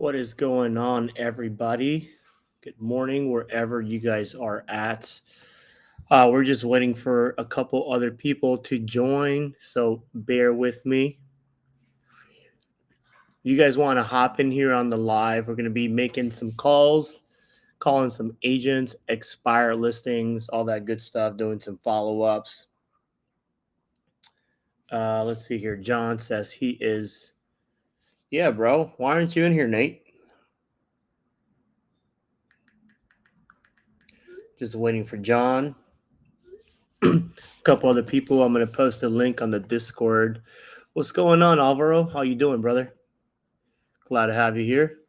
What is going on, everybody? Good morning, wherever you guys are at. We're just waiting for a couple other people to join, so bear with me. You guys want to hop in here on the live? We're going to be making some calls, calling some agents, expire listings, all that good stuff, doing some follow ups. Let's see here. John says he is. Yeah, bro. Why aren't you in here, Nate? Just waiting for John. A couple other people. I'm going to post a link on the Discord. What's going on, Alvaro? How you doing, brother? Glad to have you here.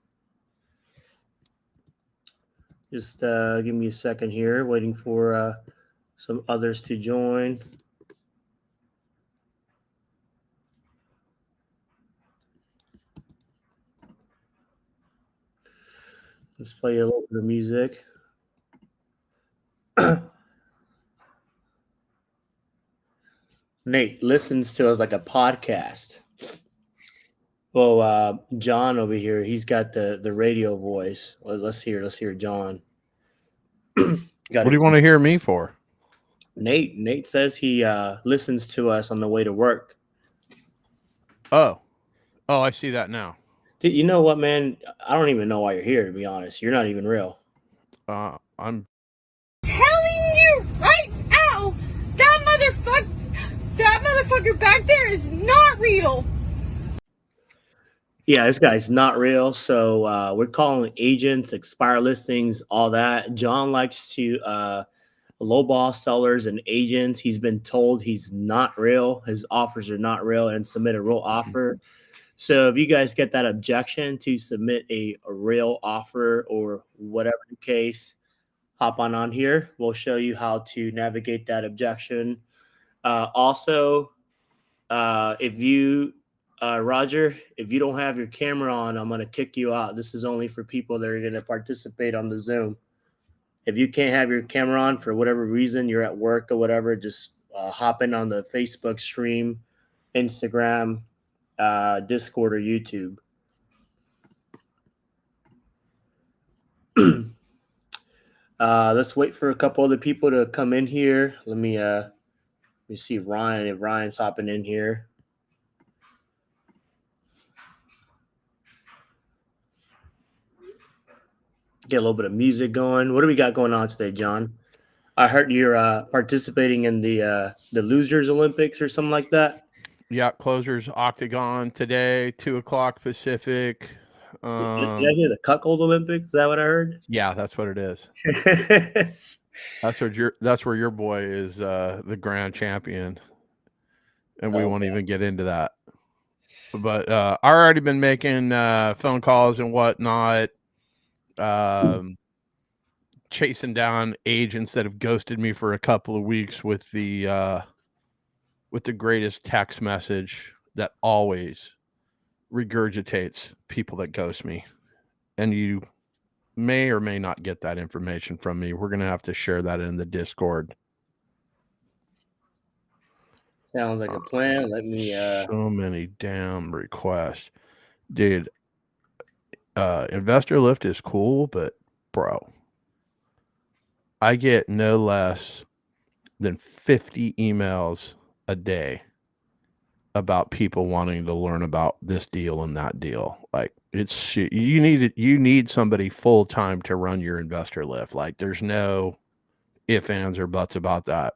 Just give me a second here, waiting for some others to join. Let's play a little bit of music. Nate listens to us like a podcast. Well, John over here, he's got the radio voice. Let's hear John. What do you want to hear me for? Nate says he listens to us on the way to work. Oh, I see that now. You know what, man? I don't even know why you're here, to be honest. You're not even real. I'm telling you right now, that motherfucker back there is not real. Yeah, this guy's not real. So we're calling agents, expire listings, all that. John likes to lowball sellers and agents. He's been told he's not real. His offers are not real, and submit a real offer. So if you guys get that objection to submit a real offer or whatever the case, hop on here. We'll show you how to navigate that objection. Also, if you Roger, if you don't have your camera on, I'm going to kick you out. This is only for people that are going to participate on the Zoom. If you can't have your camera on for whatever reason, you're at work or whatever, just hop in on the Facebook stream, Instagram, Discord, or YouTube. Let's wait for a couple other people to come in here. Let me see Ryan, if Ryan's hopping in here. Get a little bit of music going. What do we got going on today, John? I heard you're participating in the Losers Olympics or something like that. Yeah, Closers Octagon today, 2:00 Pacific. Did I hear the Cuckold Olympics? Is that what I heard? Yeah, that's what it is. That's where your boy is the grand champion, and we won't even get into that. But I already been making phone calls and whatnot. Chasing down agents that have ghosted me for a couple of weeks with the greatest text message that always regurgitates people that ghost me. And you may or may not get that information from me. We're going to have to share that in the Discord. Sounds like a plan. Let me so many damn requests. Dude, Investor Lift is cool, but bro, I get no less than 50 emails a day about people wanting to learn about this deal and that deal. Like you need somebody full time to run your Investor Lift. Like there's no ifs, ands, or buts about that.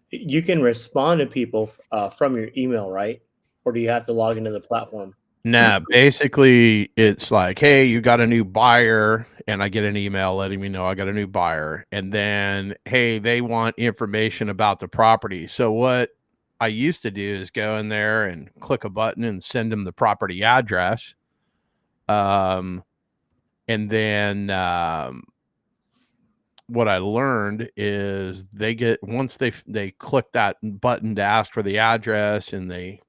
You can respond to people from your email, right? Or do you have to log into the platform? Nah, basically it's like, hey, you got a new buyer, and I get an email letting me know I got a new buyer. And then, hey, they want information about the property. So what I used to do is go in there and click a button and send them the property address. And then what I learned is they get, once they click that button to ask for the address and they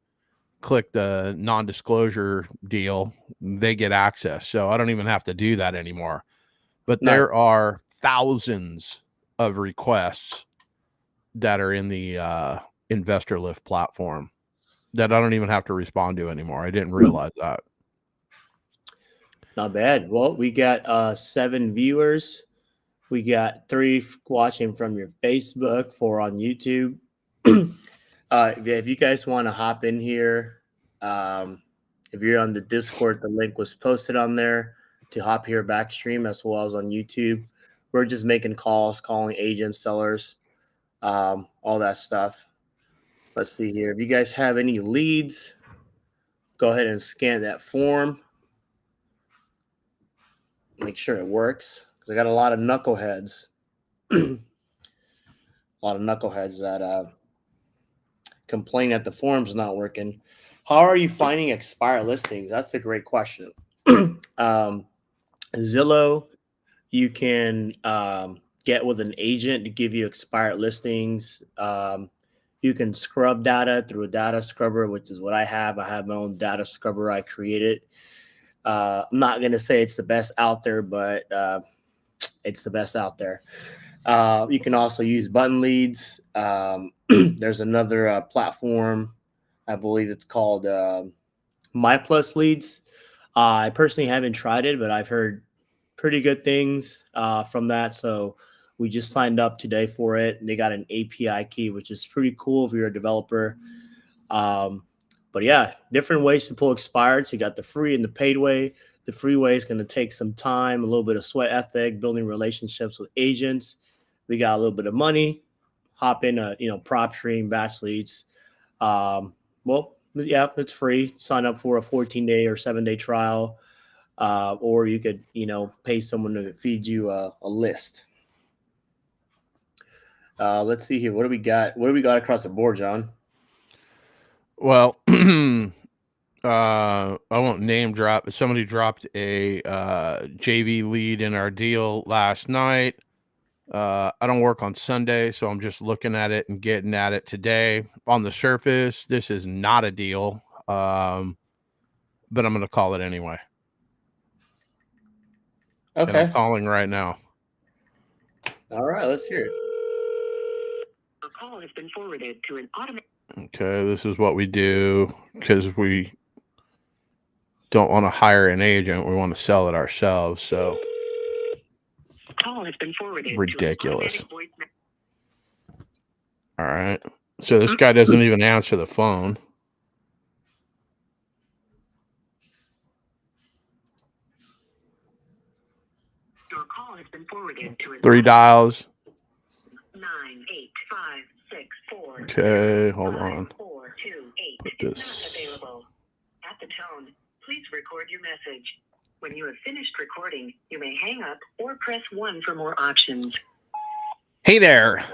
click the non-disclosure deal, they get access. So I don't even have to do that anymore. But Nice. There are thousands of requests that are in the Investor Lift platform that I don't even have to respond to anymore. I didn't realize that. Not bad. Well, we got 7 viewers. We got 3 watching from your Facebook, 4 on YouTube. If you guys want to hop in here, um, if you're on the Discord, the link was posted on there to hop here back stream as well as on YouTube. We're just making calls, calling agents, sellers, all that stuff. Let's see here. If you guys have any leads, go ahead and scan that form. Make sure it works because I got a lot of knuckleheads. A lot of knuckleheads that complain that the form's not working. How are you finding expired listings? That's a great question. Zillow, you can get with an agent to give you expired listings. You can scrub data through a data scrubber, which is what I have. I have my own data scrubber I created. I'm not going to say it's the best out there, but it's the best out there. You can also use button leads. There's another platform, I believe it's called My Plus Leads. I personally haven't tried it, but I've heard pretty good things from that. So we just signed up today for it. And they got an API key, which is pretty cool if you're a developer. But yeah, different ways to pull expireds. You got the free and the paid way. The free way is going to take some time, a little bit of sweat ethic, building relationships with agents. We got a little bit of money. Hop in a PropStream, batch leads. Well, yeah, it's free. Sign up for a 14-day or 7-day trial, or you could pay someone to feed you a list. Let's see here. What do we got? What do we got across the board, John? Well, I won't name drop, but somebody dropped a JV lead in our deal last night. I don't work on Sunday, so I'm just looking at it and getting at it today. On the surface, this is not a deal, but I'm going to call it anyway. Okay. And I'm calling right now. All right, let's hear it. A call has been forwarded to an automatic. Okay, this is what we do because we don't want to hire an agent. We want to sell it ourselves. So Call has been forwarded. ridiculous. To an automatic voice. All right. So this guy doesn't even answer the phone. Your call has been forwarded to an 3 dials. 98564. Okay, hold on. 428 Put is this. not available. At the tone, please record your message. When you have finished recording, you may hang up or press 1 for more options. Hey there.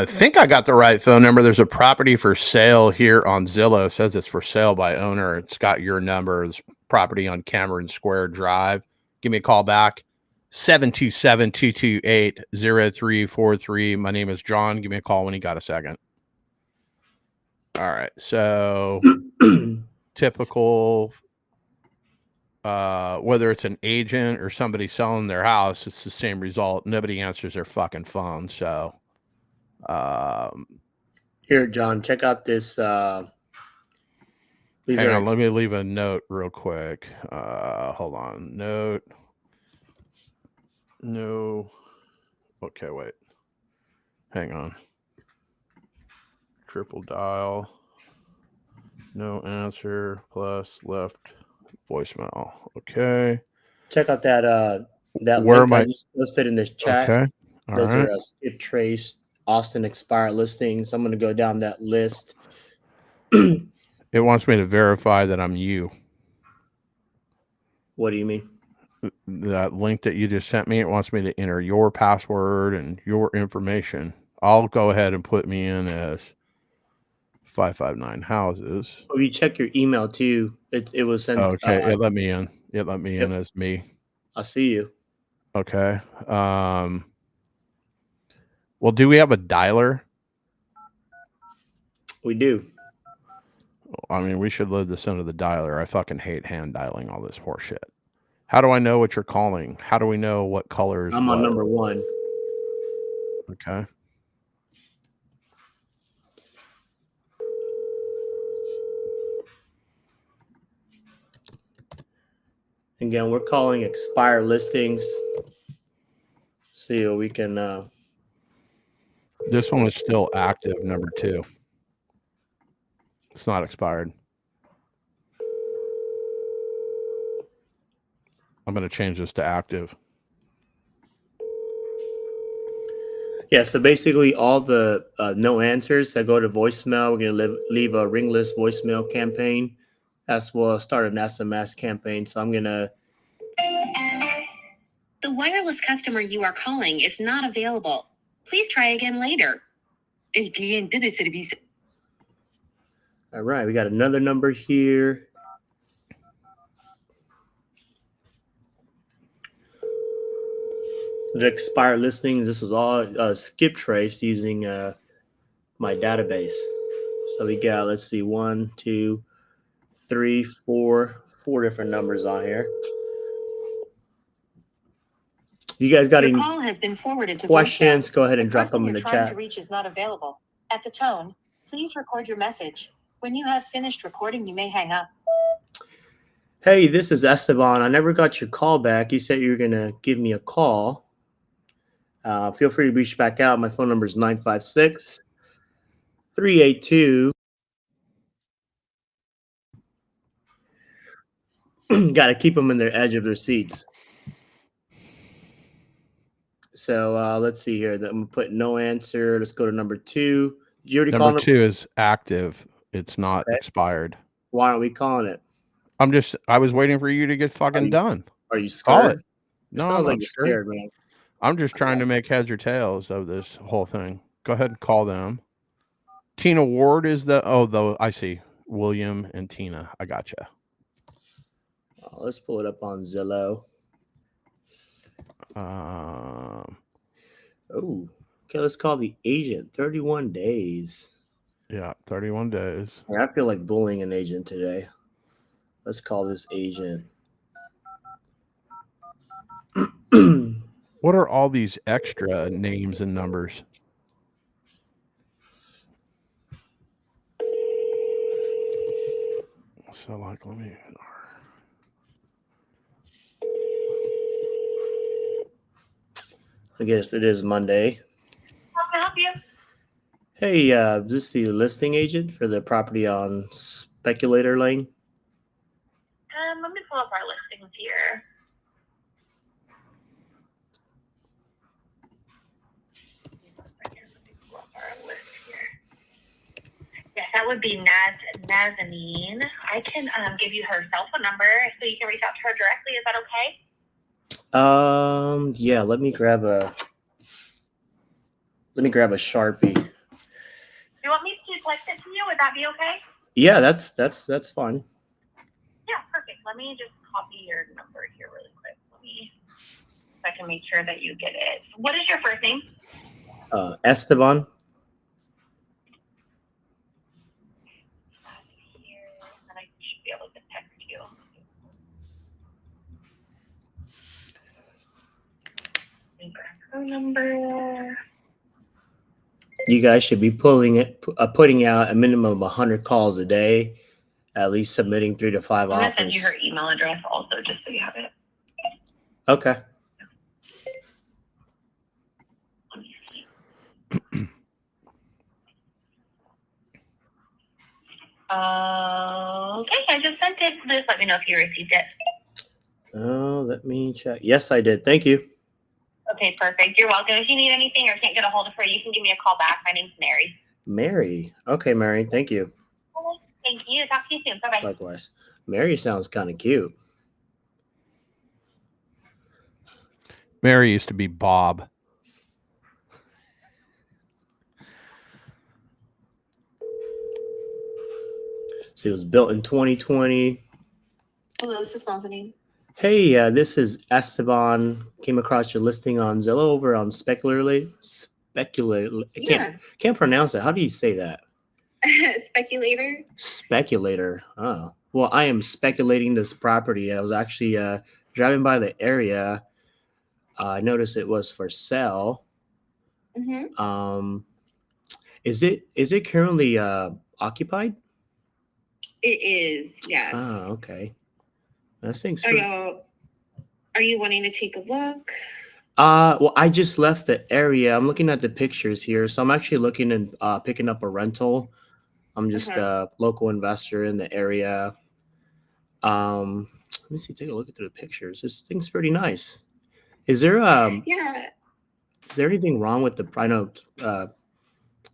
Think I got the right phone number. There's a property for sale here on Zillow. It says it's for sale by owner. It's got your number. It's property on Cameron Square Drive. Give me a call back. 727-228-0343. My name is John. Give me a call when you got a second. All right. So typical, whether it's an agent or somebody selling their house, it's the same result. Nobody answers their fucking phone. So Here, John, check out this. These hang are on, let me leave a note real quick. Hold on. Note. No. Okay, wait. Hang on. Triple dial. No answer. Plus left voicemail. Okay. check out that Where link am I I? just posted in this chat. Okay. All Those right. are Skip Trace, Austin expired listings. I'm going to go down that list. It wants me to verify that I'm you. What do you mean? That link that you just sent me, it wants me to enter your password and your information. I'll go ahead and put me in as 559 houses. Oh, you check your email too. It was sent. Okay, it let me in. It let me Yep. in as me. I see you. Okay. Well, do we have a dialer? We do. I mean, we should load this into the dialer. I fucking hate hand dialing all this horse shit. How do I know what you're calling? How do we know what colors? I'm on what? number 1. Okay. Again, we're calling expired listings. See what we can. This one is still active, number 2. It's not expired. I'm going to change this to active. Yeah, so basically all the no answers that go to voicemail, we're going to leave a ringless voicemail campaign. As well, start an SMS campaign. So I'm going to. The wireless customer you are calling is not available. Please try again later. El cliente de servicio. All right, we got another number here. The expired listings. This was all skip traced using my database. So we got, let's see, 1, 2, 3, 4 different numbers on here. You guys got Your any call has been forwarded to questions? voicemail. Go ahead and The drop person them in you're the trying chat. to reach is not available. At the tone, please record your message. When you have finished recording, you may hang up. Hey, this is Esteban. I never got your call back. You said you were going to give me a call. Feel free to reach back out. My phone number is 956-382. Got to keep them in their edge of their seats. So let's see here. I'm going to put no answer. Let's go to number 2. Did you already call Number 2 is active. It's not Okay. expired. Why aren't we calling it? I was waiting for you to get fucking done. Are you Call scared? it. It No, sounds I'm like not you're scared. scared, man. I'm just trying to make heads or tails of this whole thing. Go ahead and call them. Tina Ward is I see. William and Tina. I gotcha. Let's pull it up on Zillow. Um, Oh, okay. Let's call the agent. 31 days. yeah, 31 days. Yeah, I feel like bullying an agent today. Let's call this agent. What are all these extra names and numbers? So, like, let me. I guess it is Monday. How can I help you? Hey, this is the listing agent for the property on Speculator Lane. Let me pull up our listings here. Yes, that would be Nazanin. I can give you her cell phone number so you can reach out to her directly. Is that okay? Yeah, let me grab a Sharpie. Do you want me to text it to you? Would that be okay? Yeah, that's fine. Yeah, perfect. Let me just copy your number here really quick. So I can make sure that you get it. What is your first name? Esteban. Here, and I should be able to text you. Phone number. You guys should be putting out a minimum of 100 calls a day, at least submitting 3 to 5 I'm gonna send you offers. her email address also, just so you have it. Okay. Let me see. Okay, I just sent it. Just let me know if you received it. Let me check. Yes, I did. Thank you. Okay, perfect. You're welcome. If you need anything or can't get a hold of her, you can give me a call back. My name's Mary. Mary. Okay, Mary. Thank you. Thank you. Talk to you soon. Bye-bye. Likewise. Mary sounds kind of cute. Mary used to be Bob. So it was built in 2020. Hello, this is Nazanin. Hey, this is Esteban. Came across your listing on Zillow over on Speculator. I can't pronounce it. How do you say that? Speculator. Speculator. Oh, well, I am speculating this property. I was actually driving by the area. I noticed it was for sale. Mm-hmm. Is it currently occupied? It is, yes. Oh, okay. That thing's Are y'all Are you wanting to take a look? Well, I just left the area. I'm looking at the pictures here, so I'm actually looking and picking up a rental. I'm just Uh-huh. a local investor in the area. Let me see. Take a look at the pictures. This thing's pretty nice. Is there Yeah. is there anything wrong with the? I know it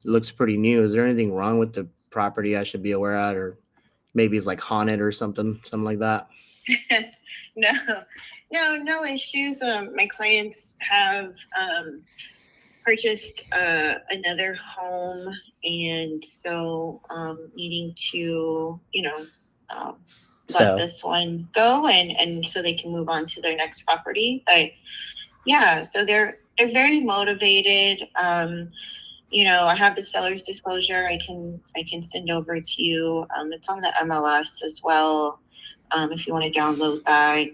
looks pretty new. Is there anything wrong with the property I should be aware of, or maybe it's like haunted or something like that? No, no issues. My clients have purchased another home, and so needing to, let So this one go, and so they can move on to their next property. But yeah, so they're very motivated. I have the seller's disclosure. I can send over to you. It's on the MLS as well. If you want to download that.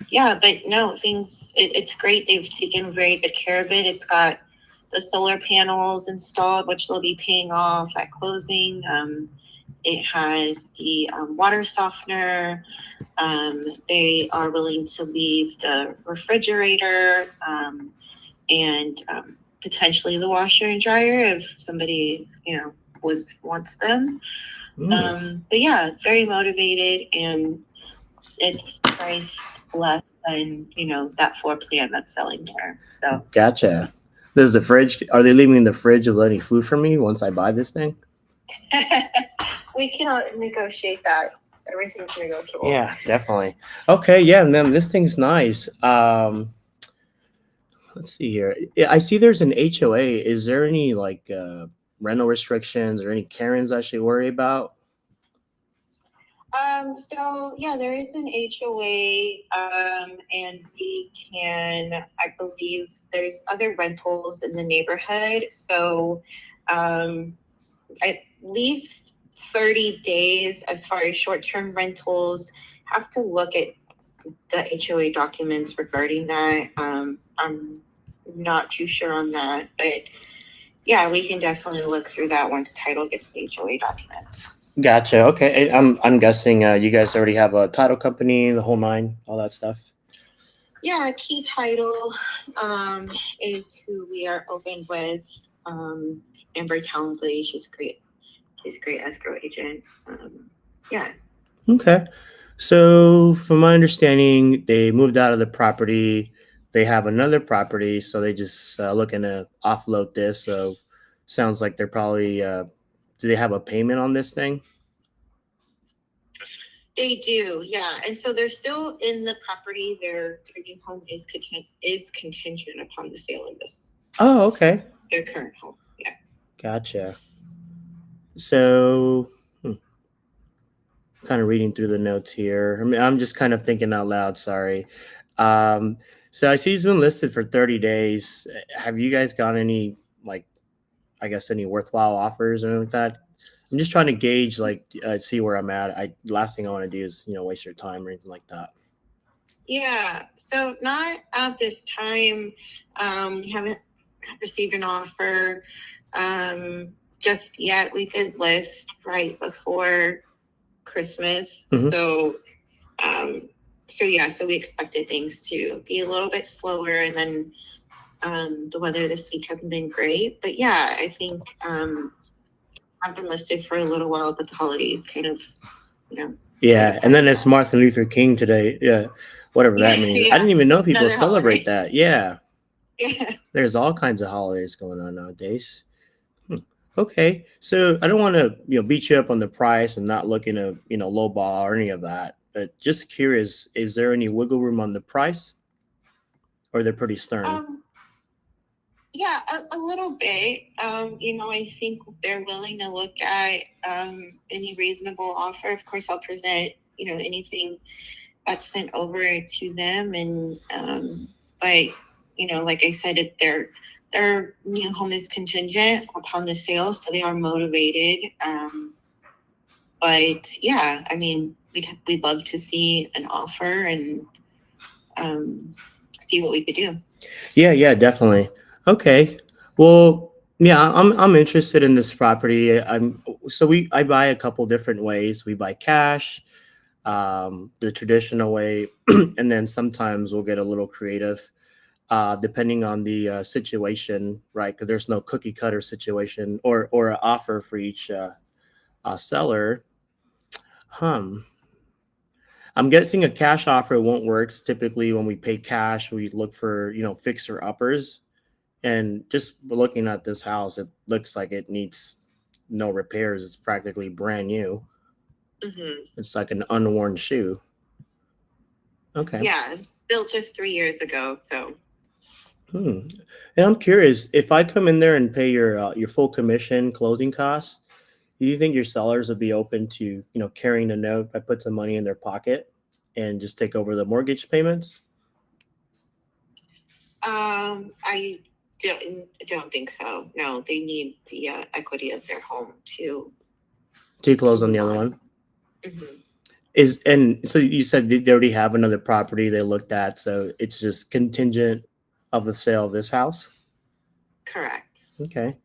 Yeah, but no, it's great. They've taken very good care of it. It's got the solar panels installed, which they'll be paying off at closing. It has the water softener. They are willing to leave the refrigerator and potentially the washer and dryer if somebody, wants them. But yeah, it's very motivated, and it's priced less than, that floor plan that's selling there. So gotcha. Does the fridge? Are they leaving the fridge with any food for me once I buy this thing? we cannot negotiate that. Everything's negotiable. Yeah, definitely. Okay, yeah, man, this thing's nice. Let's see here. Yeah, I see there's an HOA. Is there any like rental restrictions or any Karens I should worry about? So yeah, there is an HOA, and I believe there's other rentals in the neighborhood. So, at least 30 days as far as short-term rentals. Have to look at the HOA documents regarding that. I'm not too sure on that, but yeah, we can definitely look through that once title gets the HOA documents. Gotcha. Okay, I'm guessing you guys already have a title company, the whole nine, all that stuff. Yeah, Key Title is who we are open with. Amber Townsley, she's great. She's a great escrow agent. Yeah. Okay. So, from my understanding, they moved out of the property. They have another property, so they just looking to offload this. So, sounds like they're probably. Do they have a payment on this thing? They do, yeah. And so they're still in the property. Their new home is contingent upon the sale of this. Oh, okay. Their current home. Yeah. Gotcha. So, kind of reading through the notes here. I mean, I'm just kind of thinking out loud. Sorry. So I see he's been listed for 30 days. Have you guys got any, like, I guess, any worthwhile offers or anything like that? I'm just trying to gauge, like, see where I'm at. Last thing I want to do is, waste your time or anything like that. Yeah. So not at this time. We haven't received an offer just yet. We did list right before Christmas. Mhm. So we expected things to be a little bit slower, and then the weather this week hasn't been great. But yeah, I think I've been listed for a little while, but the holidays kind of, Yeah, and then it's Martin Luther King today. Yeah, whatever that means. Yeah. I didn't even know people Another celebrate holiday. that. Yeah, Yeah. there's all kinds of holidays going on nowadays. Okay, so I don't want to beat you up on the price and not looking to lowball or any of that. But just curious, is there any wiggle room on the price, or they're pretty stern? Yeah, a little bit. I think they're willing to look at any reasonable offer. Of course, I'll present anything that's sent over to them, and but like I said, their new home is contingent upon the sale, so they are motivated. But yeah, I mean, we'd love to see an offer and see what we could do. Yeah, definitely. Okay, well, yeah, I'm interested in this property. I buy a couple different ways. We buy cash. the traditional way, and then sometimes we'll get a little creative, depending on the situation, right? Because there's no cookie cutter situation or an offer for each seller. Hmm. I'm guessing a cash offer won't work. 'Cause typically, when we pay cash, we look for fixer uppers. And just looking at this house, it looks like it needs no repairs. It's practically brand new. Hmm. It's like an unworn shoe. Okay. Yeah, it's built just 3 years ago. So Hmm. And I'm curious, if I come in there and pay your full commission closing costs, do you think your sellers would be open to carrying a note? I put some money in their pocket and just take over the mortgage payments? I don't think so. No, they need the equity of their home To close to on the move other on. one? Hmm. And so you said they already have another property they looked at, so it's just contingent of the sale of this house? Correct. Okay.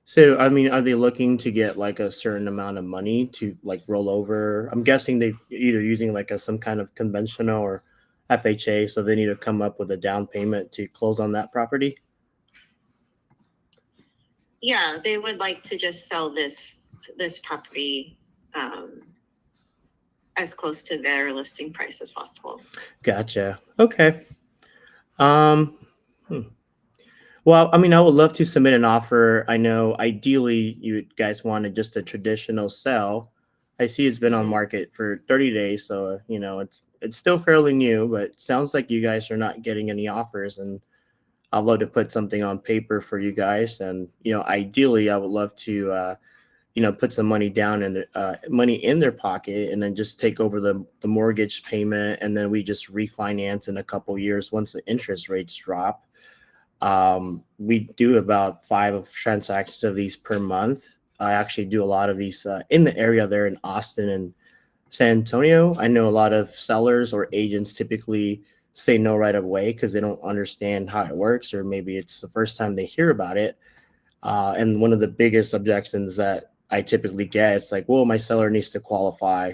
So, I mean, are they looking to get like a certain amount of money to like roll over? I'm guessing they either using like some kind of conventional or FHA, so they need to come up with a down payment to close on that property. Yeah, they would like to just sell this property um, as close to their listing price as possible. Gotcha. Okay. Um, hmm. Well, I mean, I would love to submit an offer. I know ideally you guys wanted just a traditional sell. I see it's been on Mhm. market for 30 days, so it's still fairly new, but it sounds like you guys are not getting any offers, and I'd love to put something on paper for you guys. And ideally, I would love to put some money down in money in their pocket, and then just take over the mortgage payment, and then we just refinance in a couple years once the interest rates drop. We do about five of transactions of these per month. I actually do a lot of these in the area there in Austin and San Antonio. I know a lot of sellers or agents typically say no right away because they don't understand how it works, or maybe it's the first time they hear about it. And one of the biggest objections that I typically get, it's like, well, my seller needs to qualify,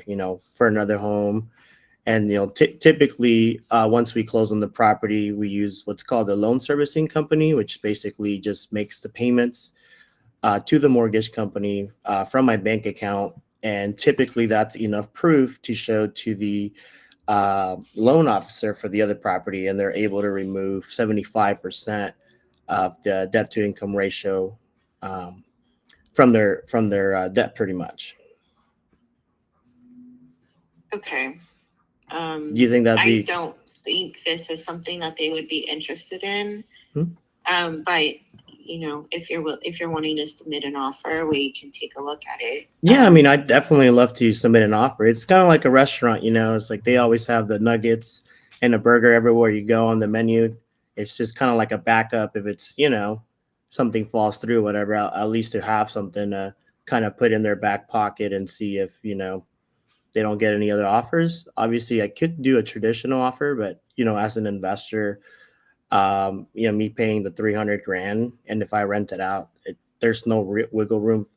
for another home. And typically, once we close on the property, we use what's called a loan servicing company, which basically just makes the payments to the mortgage company from my bank account. And typically, that's enough proof to show to the loan officer for the other property, and they're able to remove 75% of the debt to income ratio um, from their debt, pretty much. Okay. Do you think that'd I be? don't think this is something that they would be interested in. Hmm? But if you're wanting to submit an offer, we can take a look at it. Yeah, I mean, I'd definitely love to submit an offer. It's kind of like a restaurant, it's like they always have the nuggets and a burger everywhere you go on the menu. It's just kind of like a backup if it's, something falls through, whatever, at least to have something to kind of put in their back pocket and see if, they don't get any other offers. Obviously, I could do a traditional offer, but, as an investor, me paying the 300 grand, and if I rent it out, there's no wiggle room,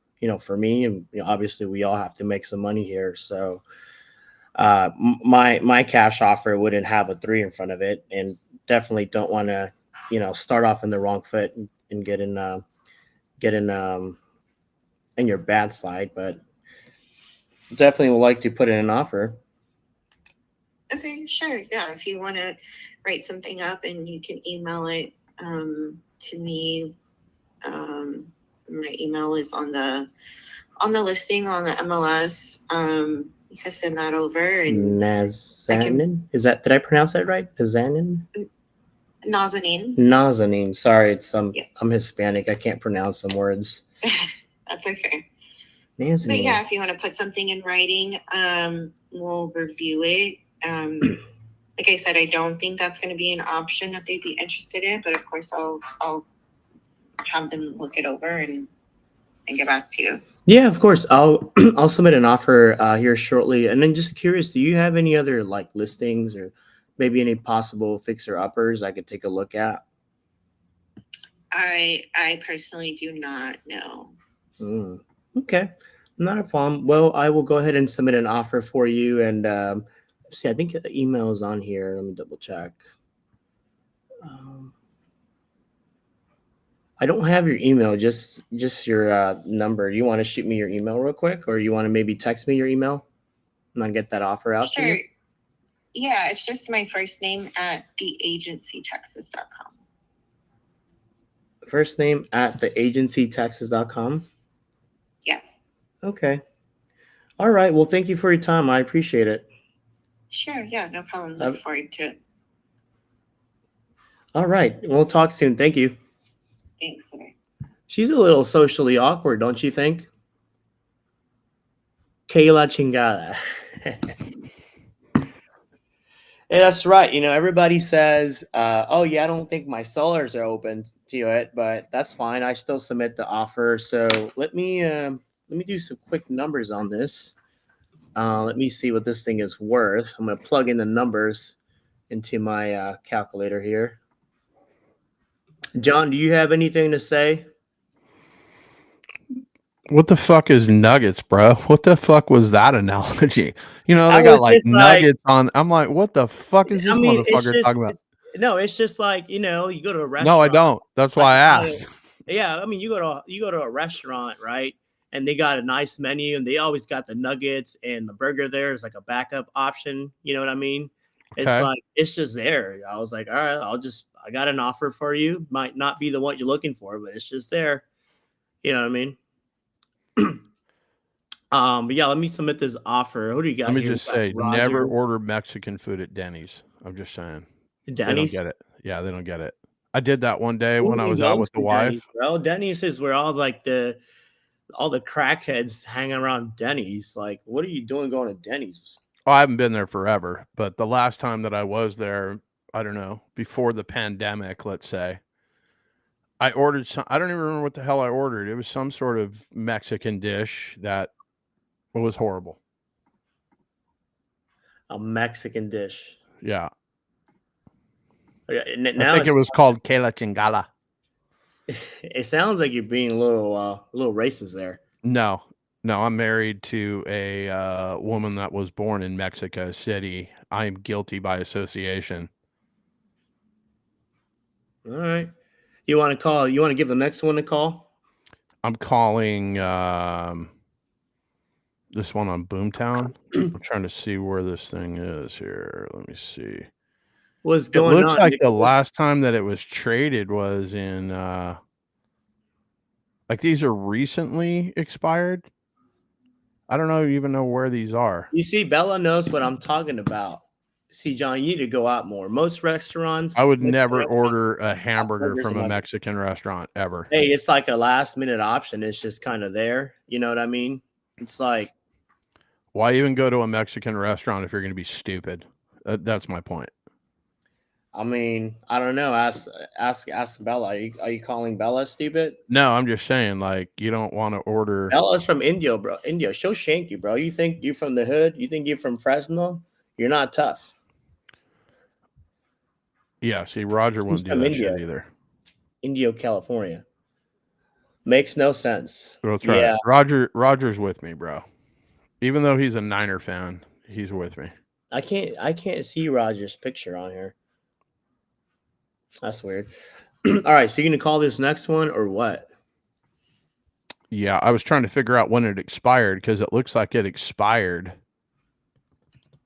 for me. And obviously, we all have to make some money here. So, my cash offer wouldn't have a three in front of it, and definitely don't want to, start off in the wrong foot and get in in your bad slide. But definitely would like to put in an offer. Okay, sure. Yeah, if you want to write something up and you can email it to me. My email is on the listing on the MLS. You can send that over, and Nazanin, did I pronounce that right? Nazanin? Nazanin. Nazanin. Sorry, Yes. I'm Hispanic. I can't pronounce some words. That's okay. Nazanin. But yeah, if you want to put something in writing, we'll review it. Like I said, I don't think that's going to be an option that they'd be interested in, but of course I'll have them look it over and get back to you. Yeah, of course. I'll I'll submit an offer here shortly. And then just curious, do you have any other like listings or maybe any possible fixer uppers I could take a look at? I personally do not know. Okay. Not a problem. Well, I will go ahead and submit an offer for you. And see, I think the email is on here. Let me double check. Um, I don't have your email, just your number. You want to shoot me your email real quick, or you want to maybe text me your email and I get that offer out to Sure. you? Yeah, it's just my first name at theagencytexas.com. First name at theagencytexas.com. Yes. Okay. All right. Well, thank you for your time. I appreciate it. Sure. Yeah, no problem. Um, Look forward to it. All right. We'll talk soon. Thank you. Thanks. Bye. She's a little socially awkward, don't you think? Kayla Chingada. Yeah, that's right. Everybody says, "Oh yeah, I don't think my sellers are open to it," but that's fine. I still submit the offer. So let me do some quick numbers on this. Let me see what this thing is worth. I'm gonna plug in the numbers into my calculator here. John, do you have anything to say? What the fuck is nuggets, bro? What the fuck was that analogy? They I got was like just like, nuggets on. I'm like, what the fuck is I this mean, it's motherfucker just, talking about? it's no, it's just like you go to a No, I restaurant, don't. That's like why I Italian. asked. Yeah, I mean, you go to a restaurant, right? And they got a nice menu, and they always got the nuggets and the burger there is like a backup option. You know what I mean? It's Okay. like it's just there. I was like, all right, I got an offer for you. Might not be the one you're looking for, but it's just there. You know what I mean? But yeah, let me submit this offer. Who do you Let got me here? We just got say, never Roger, order Mexican food at Denny's. I'm just saying. They don't Denny's. get it. Yeah, they don't get it. I did that one day when Who I even was out goes with the to Denny's, wife. bro? Denny's is where all the crackheads hang around Denny's. Like, what are you doing going to Denny's? Oh, I haven't been there forever, but the last time that I was there, I don't know, before the pandemic, let's say, I ordered some. I don't even remember what the hell I ordered. It was some sort of Mexican dish that was horrible. A Mexican dish. Yeah. Yeah, I now think it was called Que La Chingala. it sounds like you're being a little racist there. No, no, I'm married to a woman that was born in Mexico City. I am guilty by association. All right. You want to call? You want to give the next one a call? I'm calling this one on Boomtown. I'm trying to see where this thing is here. Let me see. What's It going looks on, like the Nicholas? last time that it was traded was in like these are recently expired. I don't even know where these are. You see, Bella knows what I'm talking about. See, John, you need to go out more. Most restaurants, I would Mexican never restaurants, order a have hamburger burgers from and a nuggets. Mexican restaurant ever. Hey, it's like a last minute option. It's just kind of there. You know what I mean? It's like, Why even go to a Mexican restaurant if you're going to be stupid? That's my point. I mean, I don't know. Ask Bella. Are you calling Bella stupid? No, I'm just saying, like, you don't want to order. Bella's from India, bro. India. She'll shank you, bro. You think you're from the hood? You think you're from Fresno? You're not tough. Yeah, see, Roger She's wouldn't do from that India, shit either. Indio, California. Makes no sense. That's right. Yeah, Roger's with me, bro. Even though he's a Niner fan, he's with me. I can't see Roger's picture on here. That's weird. All right, so you're gonna call this next one or what? Yeah, I was trying to figure out when it expired because it looks like it expired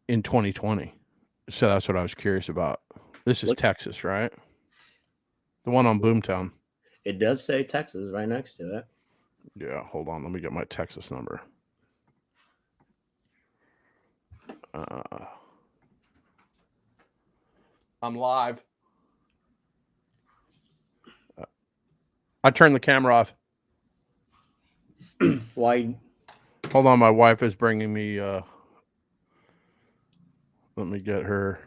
in 2020. So that's what I was curious about. This is Look, Texas, right? The one on Boomtown. it does say Texas right next to it. Yeah, hold on. Let me get my Texas number. I'm live. I turned the camera off. Why? Hold on, my wife is bringing me. Let me get her.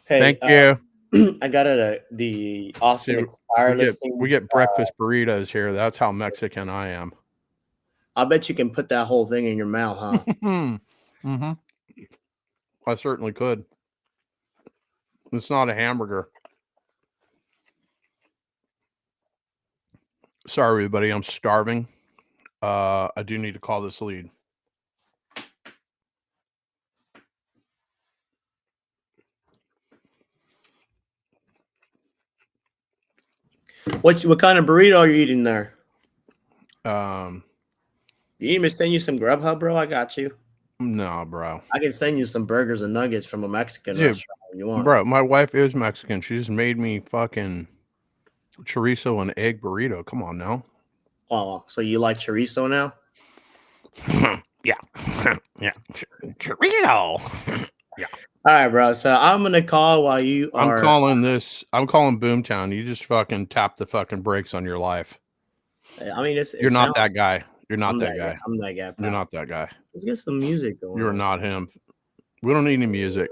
Hey, Thank you. I got it. The Austin See, Expire we get listing. breakfast burritos here. That's how Mexican I am. I bet you can put that whole thing in your mouth, huh? Mm-hmm. I certainly could. It's not a hamburger. Sorry, everybody. I'm starving. I do need to call this lead. What kind of burrito are you eating there? Um, You need me to send you some Grubhub, bro? I got you. no, bro. I can send you some burgers and nuggets from a Mexican Dude, restaurant if you want. Bro, my wife is Mexican. She just made me fucking chorizo and egg burrito. Come on now. Oh, so you like chorizo now? Yeah. Yeah. Chorizo. All right, bro. So I'm gonna call while you are. I'm calling Boomtown. You just fucking tap the fucking brakes on your life. I mean, it You're not sounds- that guy. You're not I'm that guy. I'm that guy. You're Pal. not that guy. Let's get some music going. You're on. not him. We don't need any music.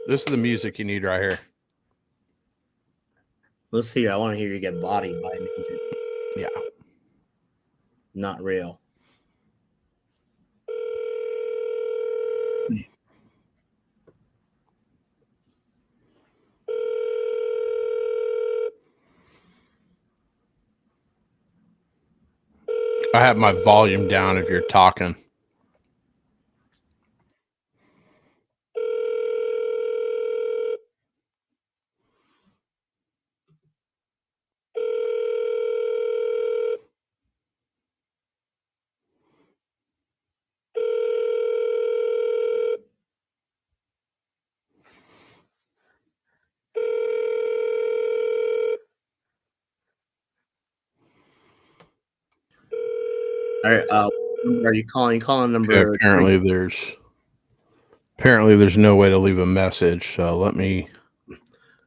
This is the music you need right here. Let's see. I want to hear you get bodied by an agent. Yeah. Not real. I have my volume down if you're talking. All right. Are you calling? Calling number. Okay, apparently there's no way to leave a message. So let me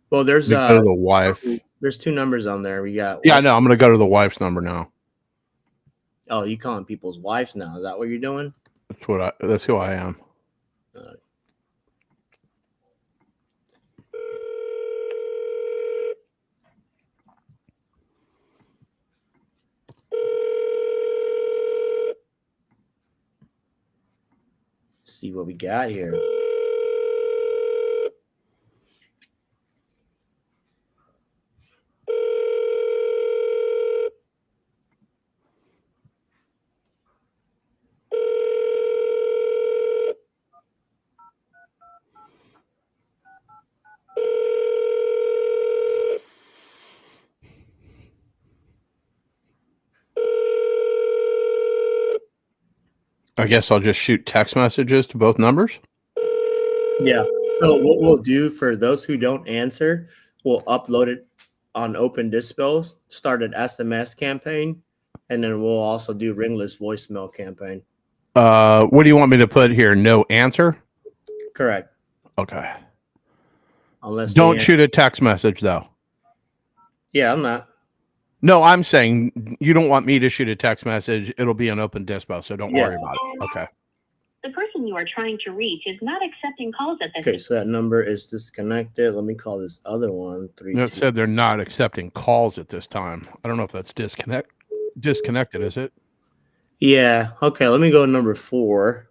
Well, there's go to the wife. There's two numbers on there. We got. Yeah, I know. I'm gonna go to the wife's number now. Oh, you calling people's wives now? Is that what you're doing? That's who I am. See what we got here. I guess I'll just shoot text messages to both numbers. Yeah. So what we'll do for those who don't answer, we'll upload it on Open Dispos, start an SMS campaign, and then we'll also do ringless voicemail campaign. What do you want me to put here? No answer? Correct. Okay. Unless Don't shoot a text message though. Yeah, I'm not. No, I'm saying you don't want me to shoot a text message. It'll be an open dispo, so don't Yeah. worry about it. Okay. The person you are trying to reach is not accepting calls at this Okay, so that number is disconnected. Let me call this other one. It said they're not accepting calls at this time. I don't know if that's disconnected, is it? Yeah. Okay, let me go to number 4.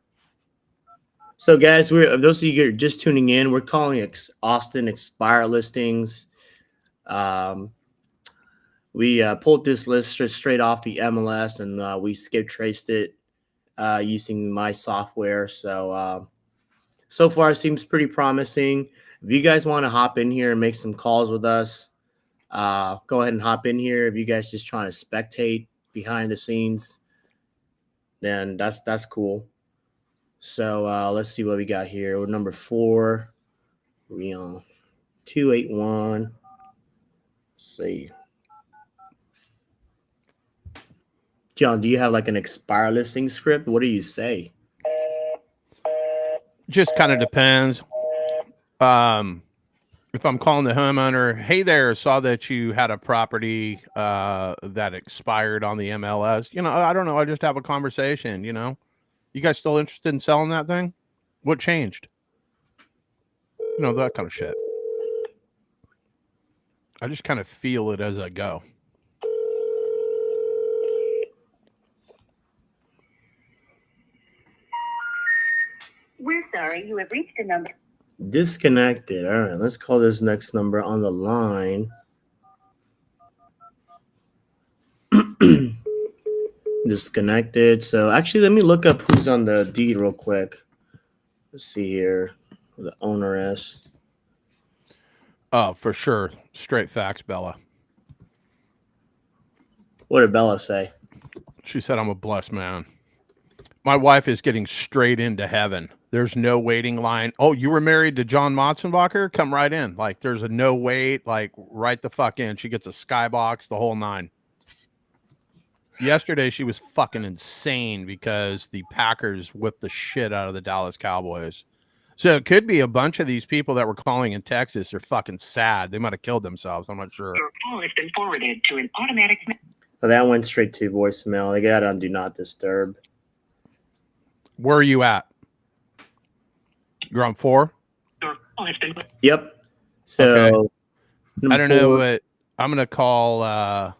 So, guys, those of you who are just tuning in, we're calling Austin expired listings. We pulled this list straight off the MLS, and we skip traced it using my software. So far, it seems pretty promising. If you guys want to hop in here and make some calls with us, go ahead and hop in here. If you guys just trying to spectate behind the scenes, then that's cool. So let's see what we got here. We're number 4. We on 281. Let's see. John, do you have like an expire listing script? What do you say? Just kind of depends. If I'm calling the homeowner, hey there, saw that you had a property that expired on the MLS. I don't know. I just have a conversation, You guys still interested in selling that thing? What changed? That kind of shit. I just kind of feel it as I go. We're sorry, you have reached a number. Disconnected. All right, let's call this next number on the line. Disconnected. So actually, let me look up who's on the deed real quick. Let's see here. The owner is. Oh, for sure. Straight facts, Bella. What did Bella say? She said, I'm a blessed man. My wife is getting straight into heaven. There's no waiting line. Oh, you were married to John Motzenbacher? Come right in. Like, there's a no wait. Like, right the fuck in. She gets a skybox, the whole nine. Yesterday, she was fucking insane because the Packers whipped the shit out of the Dallas Cowboys. So it could be a bunch of these people that were calling in Texas are fucking sad. They might have killed themselves. I'm not sure. Your call has been forwarded to an automatic. Well, that went straight to voicemail. They got it on Do Not Disturb. Where are you at? You're on 4? Your call has been. Yep. So Okay. number I don't know 4, what I'm gonna call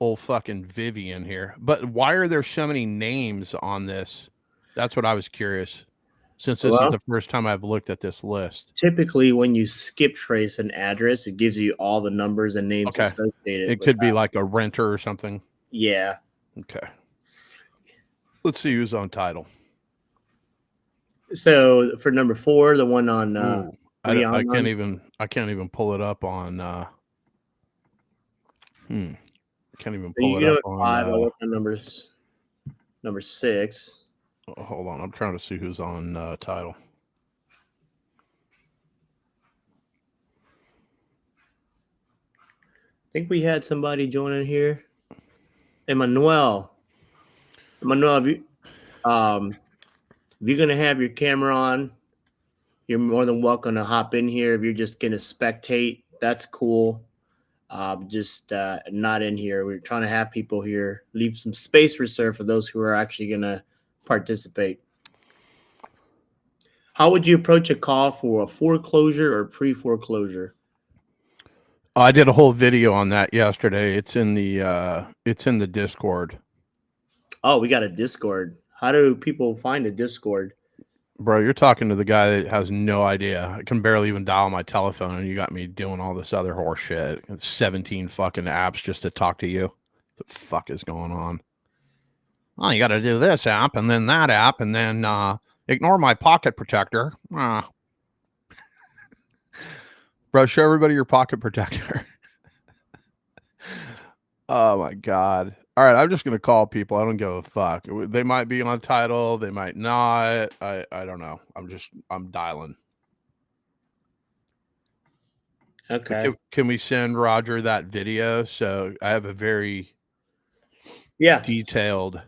old fucking Vivian here. But why are there so many names on this? That's what I was curious. Since this is Well- the first time I've looked at this list. typically when you skip trace an address, it gives you all the numbers and names Okay. associated. It with could be that. like a renter or something. Yeah. Okay. Let's see who's on title. So for number 4, the one on Ooh, I Leon can't even pull it up on can't even so pull you it know up at on 5, I'll look on number 6. hold on. I'm trying to see who's on title. I think we had somebody joining here. Emmanuel, if you're gonna have your camera on, you're more than welcome to hop in here. If you're just gonna spectate, that's cool. Just not in here. We're trying to have people here. Leave some space reserved for those who are actually gonna participate. How would you approach a call for a foreclosure or pre-foreclosure? I did a whole video on that yesterday. It's in the Discord. Oh, we got a Discord. How do people find a Discord? Bro, you're talking to the guy that has no idea. I can barely even dial my telephone, and you got me doing all this other horse shit. 17 fucking apps just to talk to you. What the fuck is going on? Oh, you got to do this app and then that app and then ignore my pocket protector. Bro, show everybody your pocket protector. Oh my god. All right, I'm just gonna call people. I don't give a fuck. They might be on title, they might not. I don't know. I'm dialing. Okay. Can we send Roger that video? So I have a very Yeah, detailed.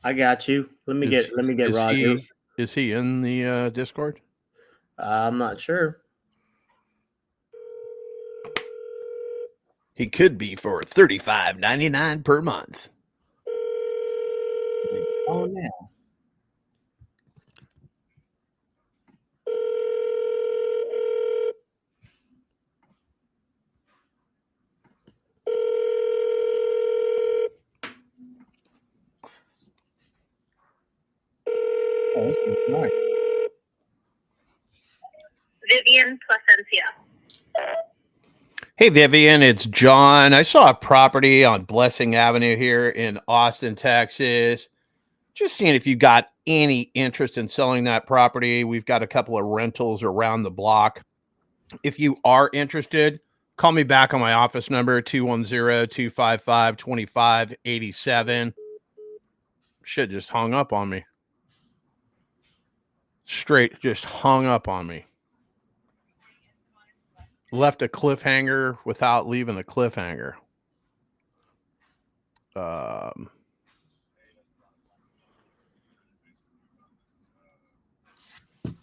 I got you. Let me get Roger. Is he in the Discord? I'm not sure. He could be for $35.99 per month. Oh, now. Oh, this is nice. Vivian Placencia. Hey, Vivian, it's John. I saw a property on Blessing Avenue here in Austin, Texas. Just seeing if you got any interest in selling that property. We've got a couple of rentals around the block. If you are interested, call me back on my office number, 210-255-2587. Shit just hung up on me. Straight just hung up on me. Left a cliffhanger without leaving a cliffhanger.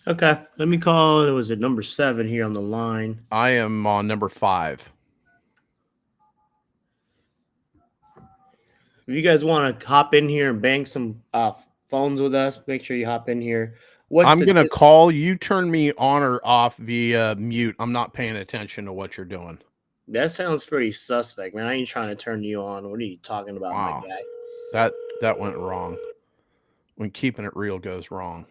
Okay, let me call. It was at number 7 here on the line. I am on number 5. If you guys want to hop in here and bang some phones with us, make sure you hop in here. I'm going to call. You turn me on or off via mute. I'm not paying attention to what you're doing. That sounds pretty suspect, man. I ain't trying to turn you on. What are you talking about, Wow. my guy? That went wrong. When keeping it real goes wrong.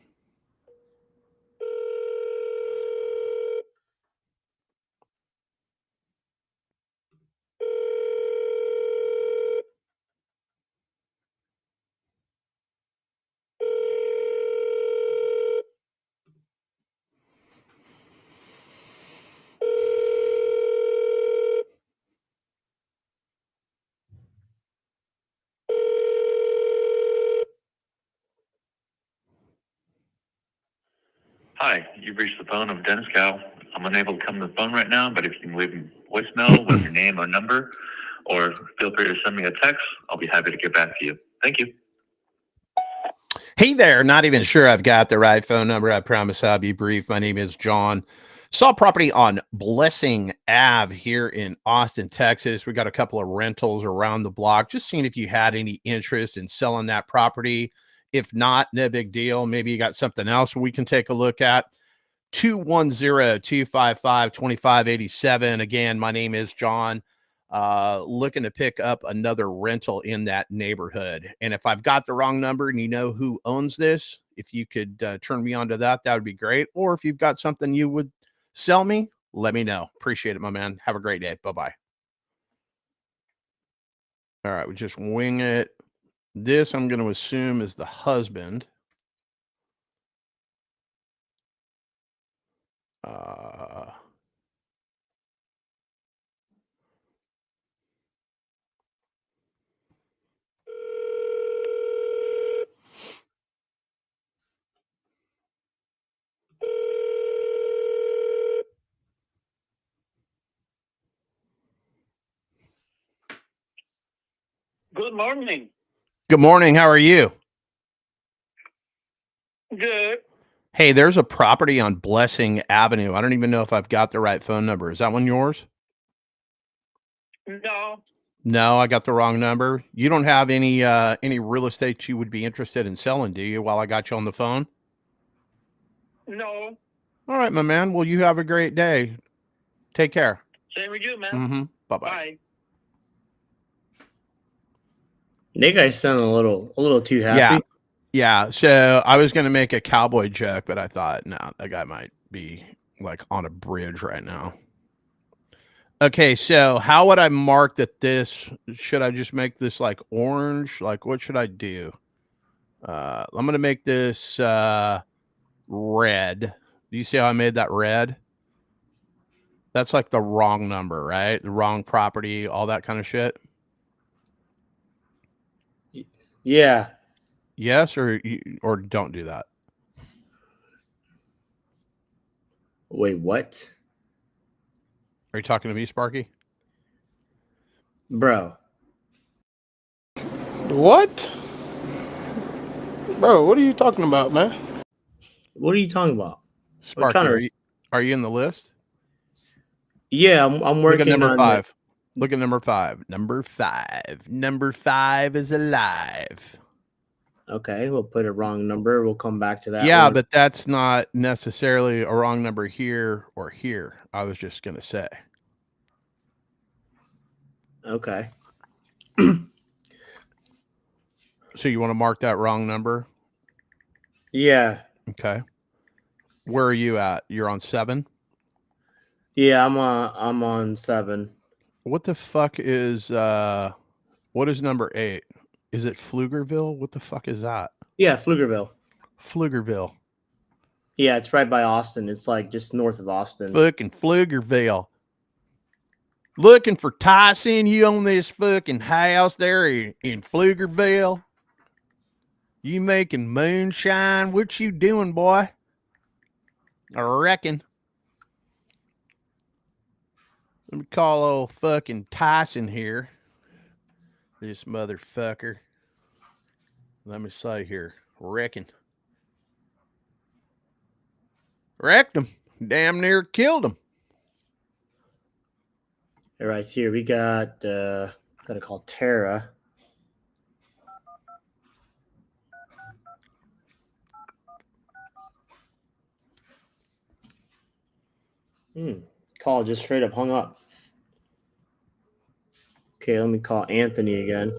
you've reached the phone of Dennis Cow. I'm unable to come to the phone right now, but if you can leave a voicemail with your name or number, or feel free to send me a text, I'll be happy to get back to you. Thank you. Hey there, not even sure I've got the right phone number. I promise I'll be brief. My name is John. Saw property on Blessing Ave here in Austin, Texas. We got a couple of rentals around the block. Just seeing if you had any interest in selling that property. If not, no big deal. Maybe you got something else we can take a look at. 210-255-2587. Again, my name is John. Looking to pick up another rental in that neighborhood. And if I've got the wrong number and you know who owns this, if you could turn me on to that, that would be great. Or if you've got something you would sell me, let me know. Appreciate it, my man. Have a great day. Bye-bye. All right, we just wing it. This I'm going to assume is the husband. Good morning. Good morning. How are you? Good. Hey, there's a property on Blessing Avenue. I don't even know if I've got the right phone number. Is that one yours? No. No, I got the wrong number. You don't have any real estate you would be interested in selling, do you, while I got you on the phone? No. All right, my man. Well, you have a great day. Take care. Same with you, man. Mm-hmm. Bye-bye. Bye. That guy sounded a little too happy. Yeah. So I was going to make a cowboy joke, but I thought, no, that guy might be like on a bridge right now. Okay, so how would I mark that this? Should I just make this like orange? Like, what should I do? I'm going to make this red. Do you see how I made that red? That's like the wrong number, right? The wrong property, all that kind of shit. Yeah. Yes, or don't do that. Wait, what? Are you talking to me, Sparky? Bro. What? Bro, what are you talking about, man? What are you talking about? Sparky, kind of are you in the list? Yeah, I'm working Look at number on 5. Look at number 5. Number 5. Number 5 is alive. Okay, we'll put a wrong number. We'll come back to that. Yeah, one. but that's not necessarily a wrong number here or here. I was just going to say. Okay. So you want to mark that wrong number? Yeah. Okay. Where are you at? You're on 7? Yeah, I'm on 7. What the fuck is what is number 8? Is it Pflugerville? What the fuck is that? Yeah, Pflugerville. Pflugerville. Yeah, it's right by Austin. It's like just north of Austin. Fucking Pflugerville. Looking for Tyson, you own this fucking house there in Pflugerville? You making moonshine? What you doing, boy? I reckon. Let me call old fucking Tyson here. This motherfucker. Let me say here. Reckon. Wrecked him. Damn near killed him. All right, here we got to call Tara. Call just straight up hung up. Okay, let me call Anthony again.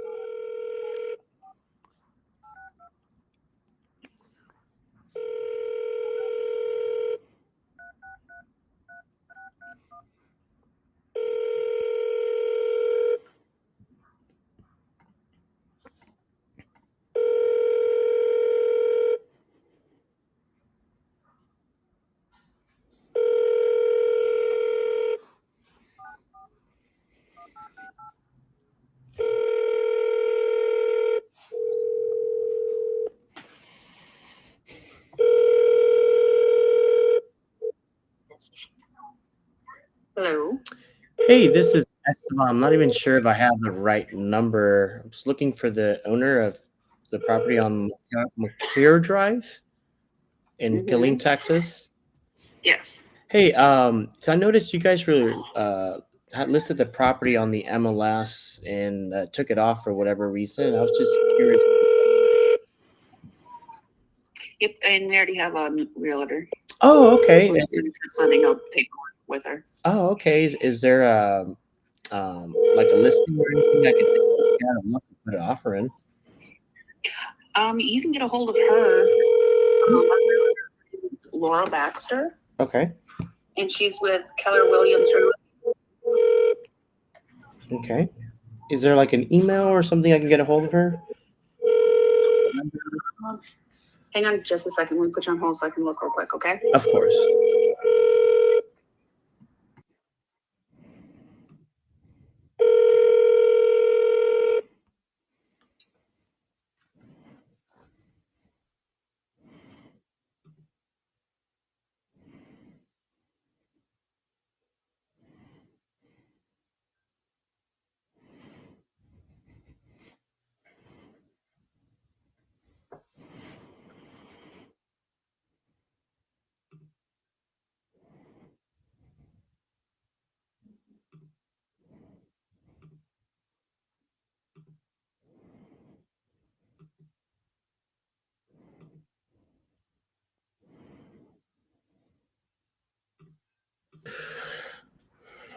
Hey, this is Esteban. I'm not even sure if I have the right number. I'm just looking for the owner of the property on McClure Drive in Killeen, Texas. Yes. Hey, so I noticed you guys really had listed the property on the MLS and took it off for whatever reason. I was just curious. Yep, and we already have a realtor. Oh, okay. We're just sending out paperwork with her. Oh, okay. Is there like a listing or anything I could take a look at? I'd love to put an offer in. You can get a hold of her. Laura Baxter, Okay. and she's with Keller Williams Realty. Okay. Is there like an email or something I can get a hold of her? Hang on just a second. Let me put you on hold so I can look real quick, okay? Of course.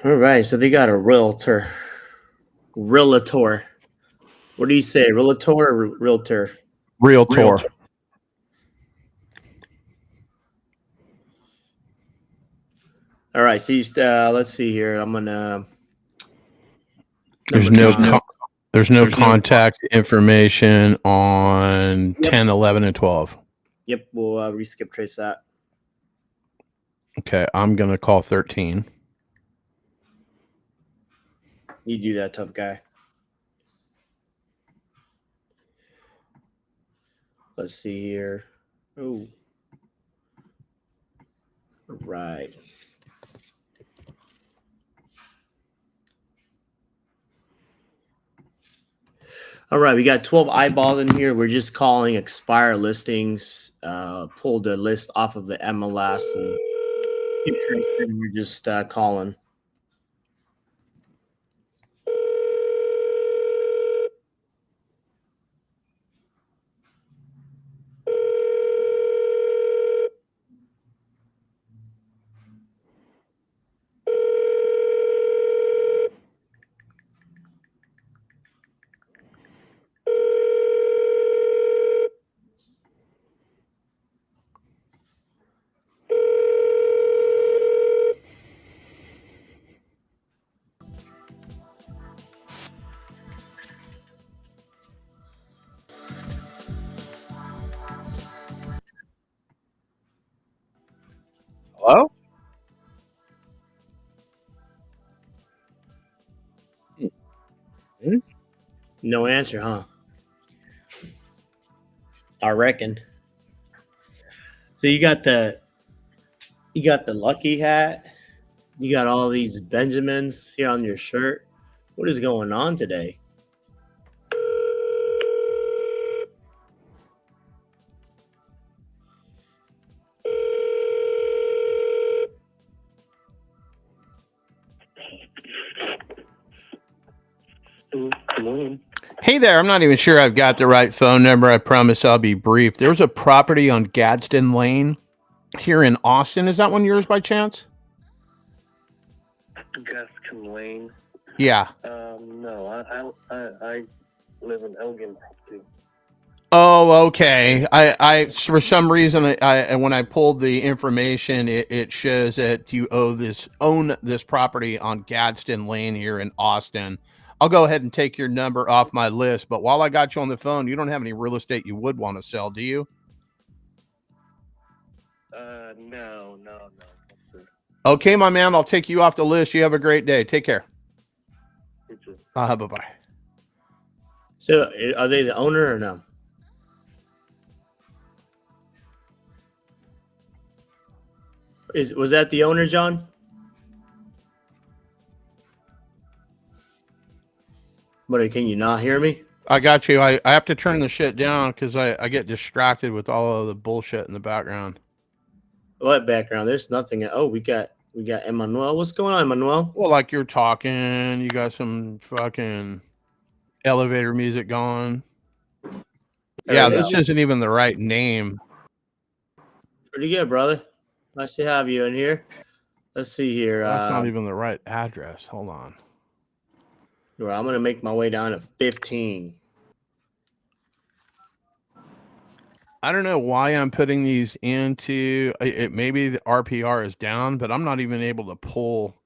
All right, so they got a realtor. Realtor. What do you say, realtor or realtor? Realtor. All right, so you let's see here. I'm gonna. There's no contact information on 10, 11, and 12. Yep, we'll reskip trace that. Okay, I'm gonna call 13. You do that, tough guy. Let's see here. Oh, right. All right, we got 12 eyeballs in here. We're just calling expire listings. Pull the list off of the MLS and we're just calling. Hello? No answer, huh? I reckon. So you got the lucky hat. You got all these Benjamins here on your shirt. What is going on today? Good morning. Hey there, I'm not even sure I've got the right phone number. I promise I'll be brief. There's a property on Gadsden Lane here in Austin. Is that one yours by chance? Gascon Lane. Yeah. No, I live in Elgin property. Oh, okay. I for some reason, I when I pulled the information, it shows that you own this property on Gadsden Lane here in Austin. I'll go ahead and take your number off my list. But while I got you on the phone, you don't have any real estate you would want to sell, do you? No. Okay, my man. I'll take you off the list. You have a great day. Take care. Bye bye. So are they the owner or no? Was that the owner, John? But can you not hear me? I got you. I have to turn the shit down because I get distracted with all of the bullshit in the background. What background? There's nothing. Oh, we got Emmanuel. What's going on, Emmanuel? Well, like you're talking, you got some fucking elevator music going. There Yeah, we this go. isn't even the right name. Pretty good, brother. Nice to have you in here. Let's see here. That's not even the right address. Hold on. I'm gonna make my way down to 15. I don't know why I'm putting these into it. Maybe the RPR is down, but I'm not even able to pull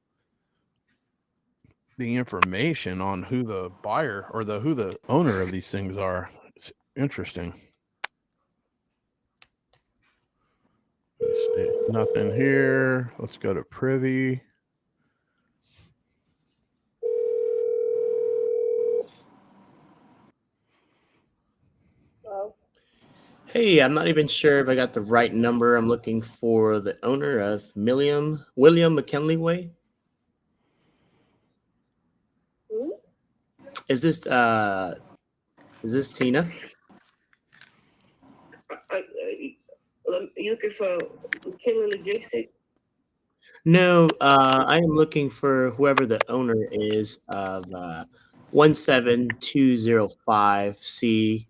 the information on who the buyer or who the owner of these things are. It's interesting. Let's see. Nothing here. Let's go to privy. Hey, I'm not even sure if I got the right number. I'm looking for the owner of William McKinley Way. Is this Tina? You looking for Killer Logistics? No, I am looking for whoever the owner is of 17205C.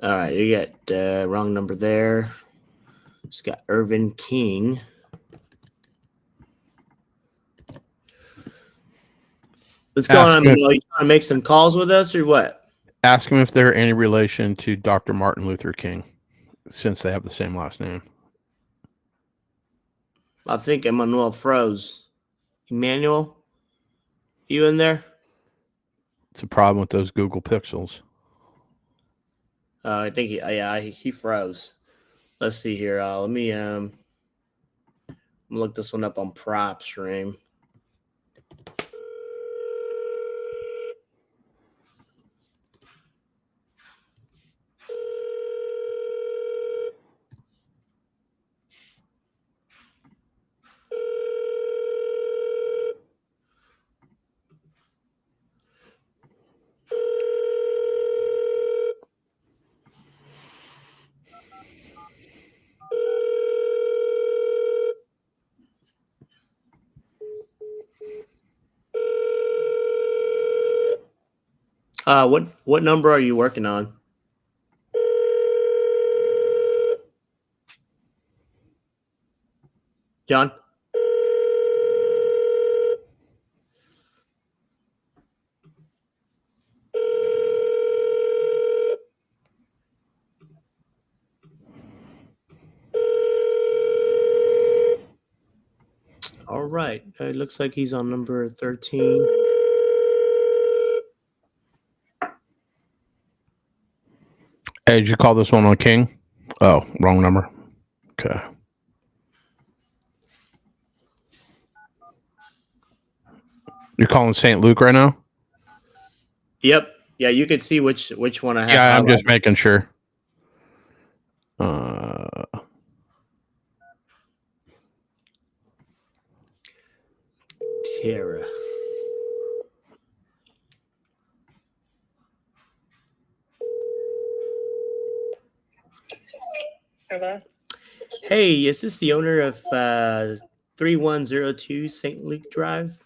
All right, you got the wrong number there. It's got Irvin King. What's going on, Emmanuel? You trying to make some calls with us or what? Ask him if they're any relation to Dr. Martin Luther King, since they have the same last name. I think Emmanuel froze. Emmanuel, you in there? It's a problem with those Google Pixels. I think he froze. Let's see here. Let me look this one up on PropStream. What number are you working on? John? All right. It looks like he's on number 13. Hey, did you call this one on King? Oh, wrong number. Okay. You're calling St. Luke right now? Yep. Yeah, you could see which one I have. Yeah, I'm highlighted. just making sure. Tara. Hello? Hey, is this the owner of 3102 St. Luke Drive?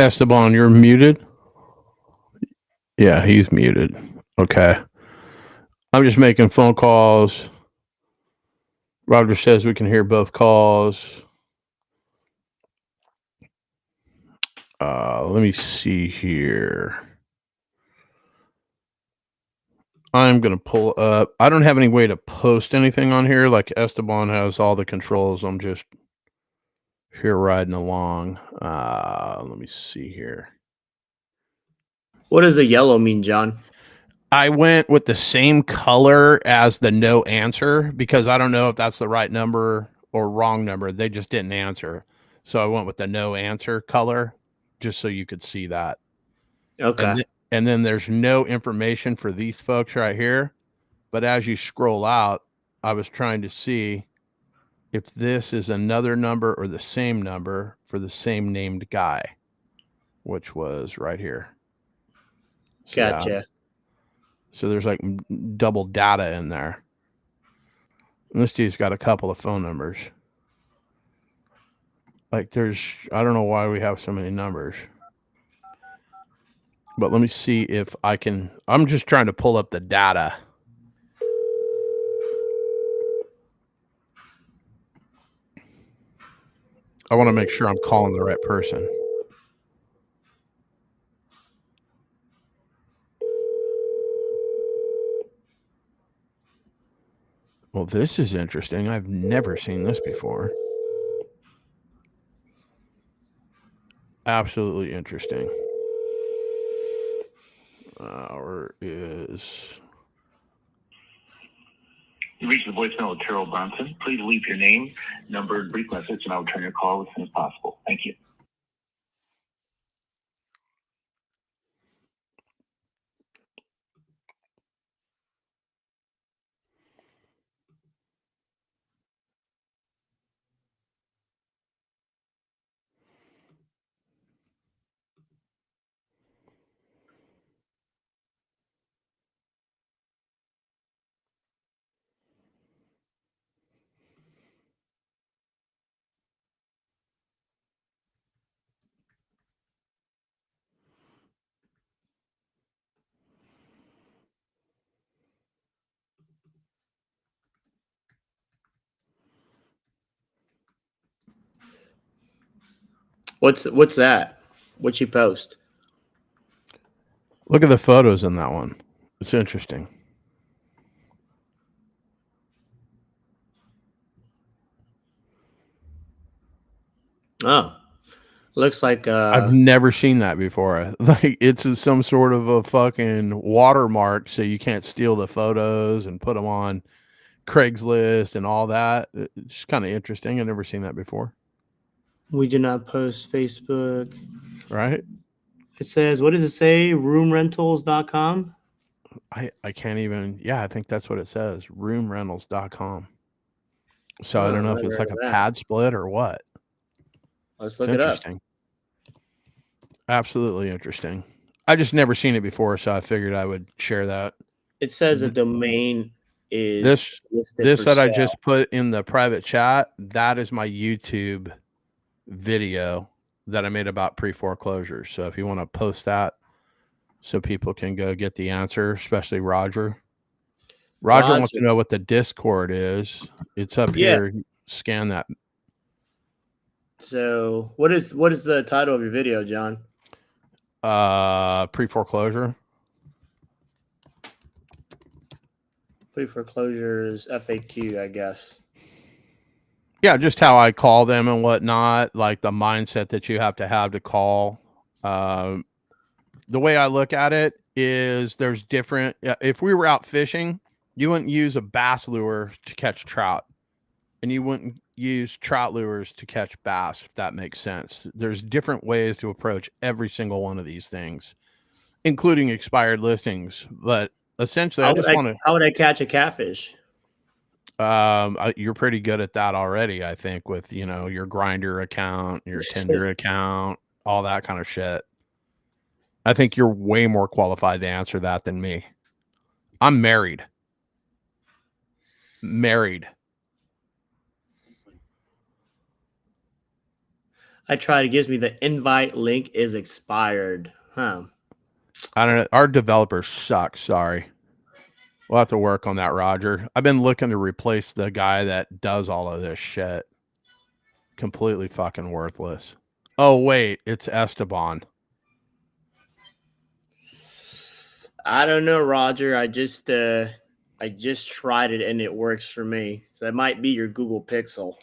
Esteban, you're muted. Yeah, he's muted. Okay. I'm just making phone calls. Roger says we can hear both calls. Let me see here. I'm going to pull up. I don't have any way to post anything on here. Like Esteban has all the controls. I'm just here riding along. Let me see here. What does the yellow mean, John? I went with the same color as the no answer because I don't know if that's the right number or wrong number. They just didn't answer. So I went with the no answer color just so you could see that. Okay. And then there's no information for these folks right here. But as you scroll out, I was trying to see if this is another number or the same number for the same named guy, which was right here. So, Gotcha. yeah. So there's like double data in there. And this dude's got a couple of phone numbers. Like I don't know why we have so many numbers. But let me see if I'm just trying to pull up the data. I want to make sure I'm calling the right person. Well, this is interesting. I've never seen this before. Absolutely interesting. Where is... You reached the voicemail of Terrell Bronson. Please leave your name, number, and brief message, and I'll return your call as soon as possible. Thank you. What's that? What you post? Look at the photos in that one. It's interesting. Oh, looks like I've never seen that before. Like it's some sort of a fucking watermark so you can't steal the photos and put them on Craigslist and all that. It's kind of interesting. I've never seen that before. we do not post Facebook. Right? It says, what does it say? Roomrentals.com. I can't even. Yeah, I think that's what it says. Roomrentals.com. So I Oh, don't know if never it's heard like of a that. pad split or what. Let's It's look it up. interesting. Absolutely interesting. I just never seen it before, so I figured I would share that. It says the domain is This listed for that I sale. just put in the private chat, that is my YouTube video that I made about pre-foreclosures. So if you want to post that so people can go get the answer, especially Roger. Roger wants to know what the Discord is. It's up here. Scan that. So what is the title of your video, John? Pre-foreclosure. Pre-foreclosures FAQ, I guess. Yeah, just how I call them and whatnot, like the mindset that you have to call. The way I look at it is there's different. If we were out fishing, you wouldn't use a bass lure to catch trout, and you wouldn't use trout lures to catch bass, if that makes sense. There's different ways to approach every single one of these things, including expired listings. But essentially, How would I catch a catfish? You're pretty good at that already, I think, with your Grindr account, your Tinder account, all that kind of shit. I think you're way more qualified to answer that than me. I'm married. I tried. It gives me the invite link is expired. Huh. I don't know. Our developers suck. Sorry. We'll have to work on that, Roger. I've been looking to replace the guy that does all of this shit. Completely fucking worthless. Oh, wait. It's Esteban. I don't know, Roger. I just tried it and it works for me. So it might be your Google Pixel.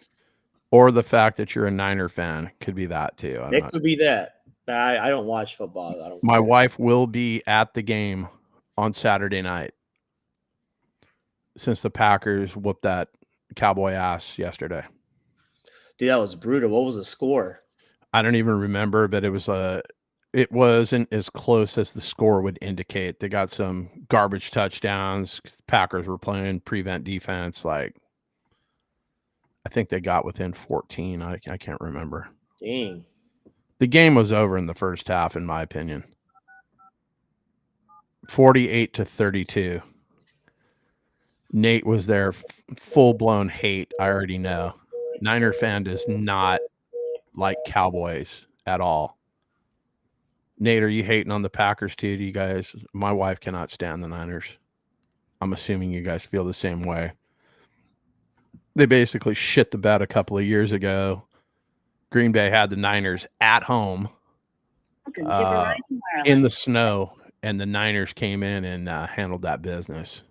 Or the fact that you're a Niner fan could be that too. It could be that. I don't watch football. I don't. My care. wife will be at the game on Saturday night since the Packers whooped that Cowboy ass yesterday. Dude, that was brutal. What was the score? I don't even remember, but it wasn't as close as the score would indicate. They got some garbage touchdowns. Packers were playing prevent defense. Like, I think they got within 14. I can't remember. Dang. The game was over in the first half, in my opinion. 48-32. Nate was there, full-blown hate. I already know. Niner fan does not like Cowboys at all. Nate, are you hating on the Packers too? Do you guys? My wife cannot stand the Niners. I'm assuming you guys feel the same way. They basically shit the bed a couple of years ago. Green Bay had the Niners at home in the snow, and the Niners came in and handled that business.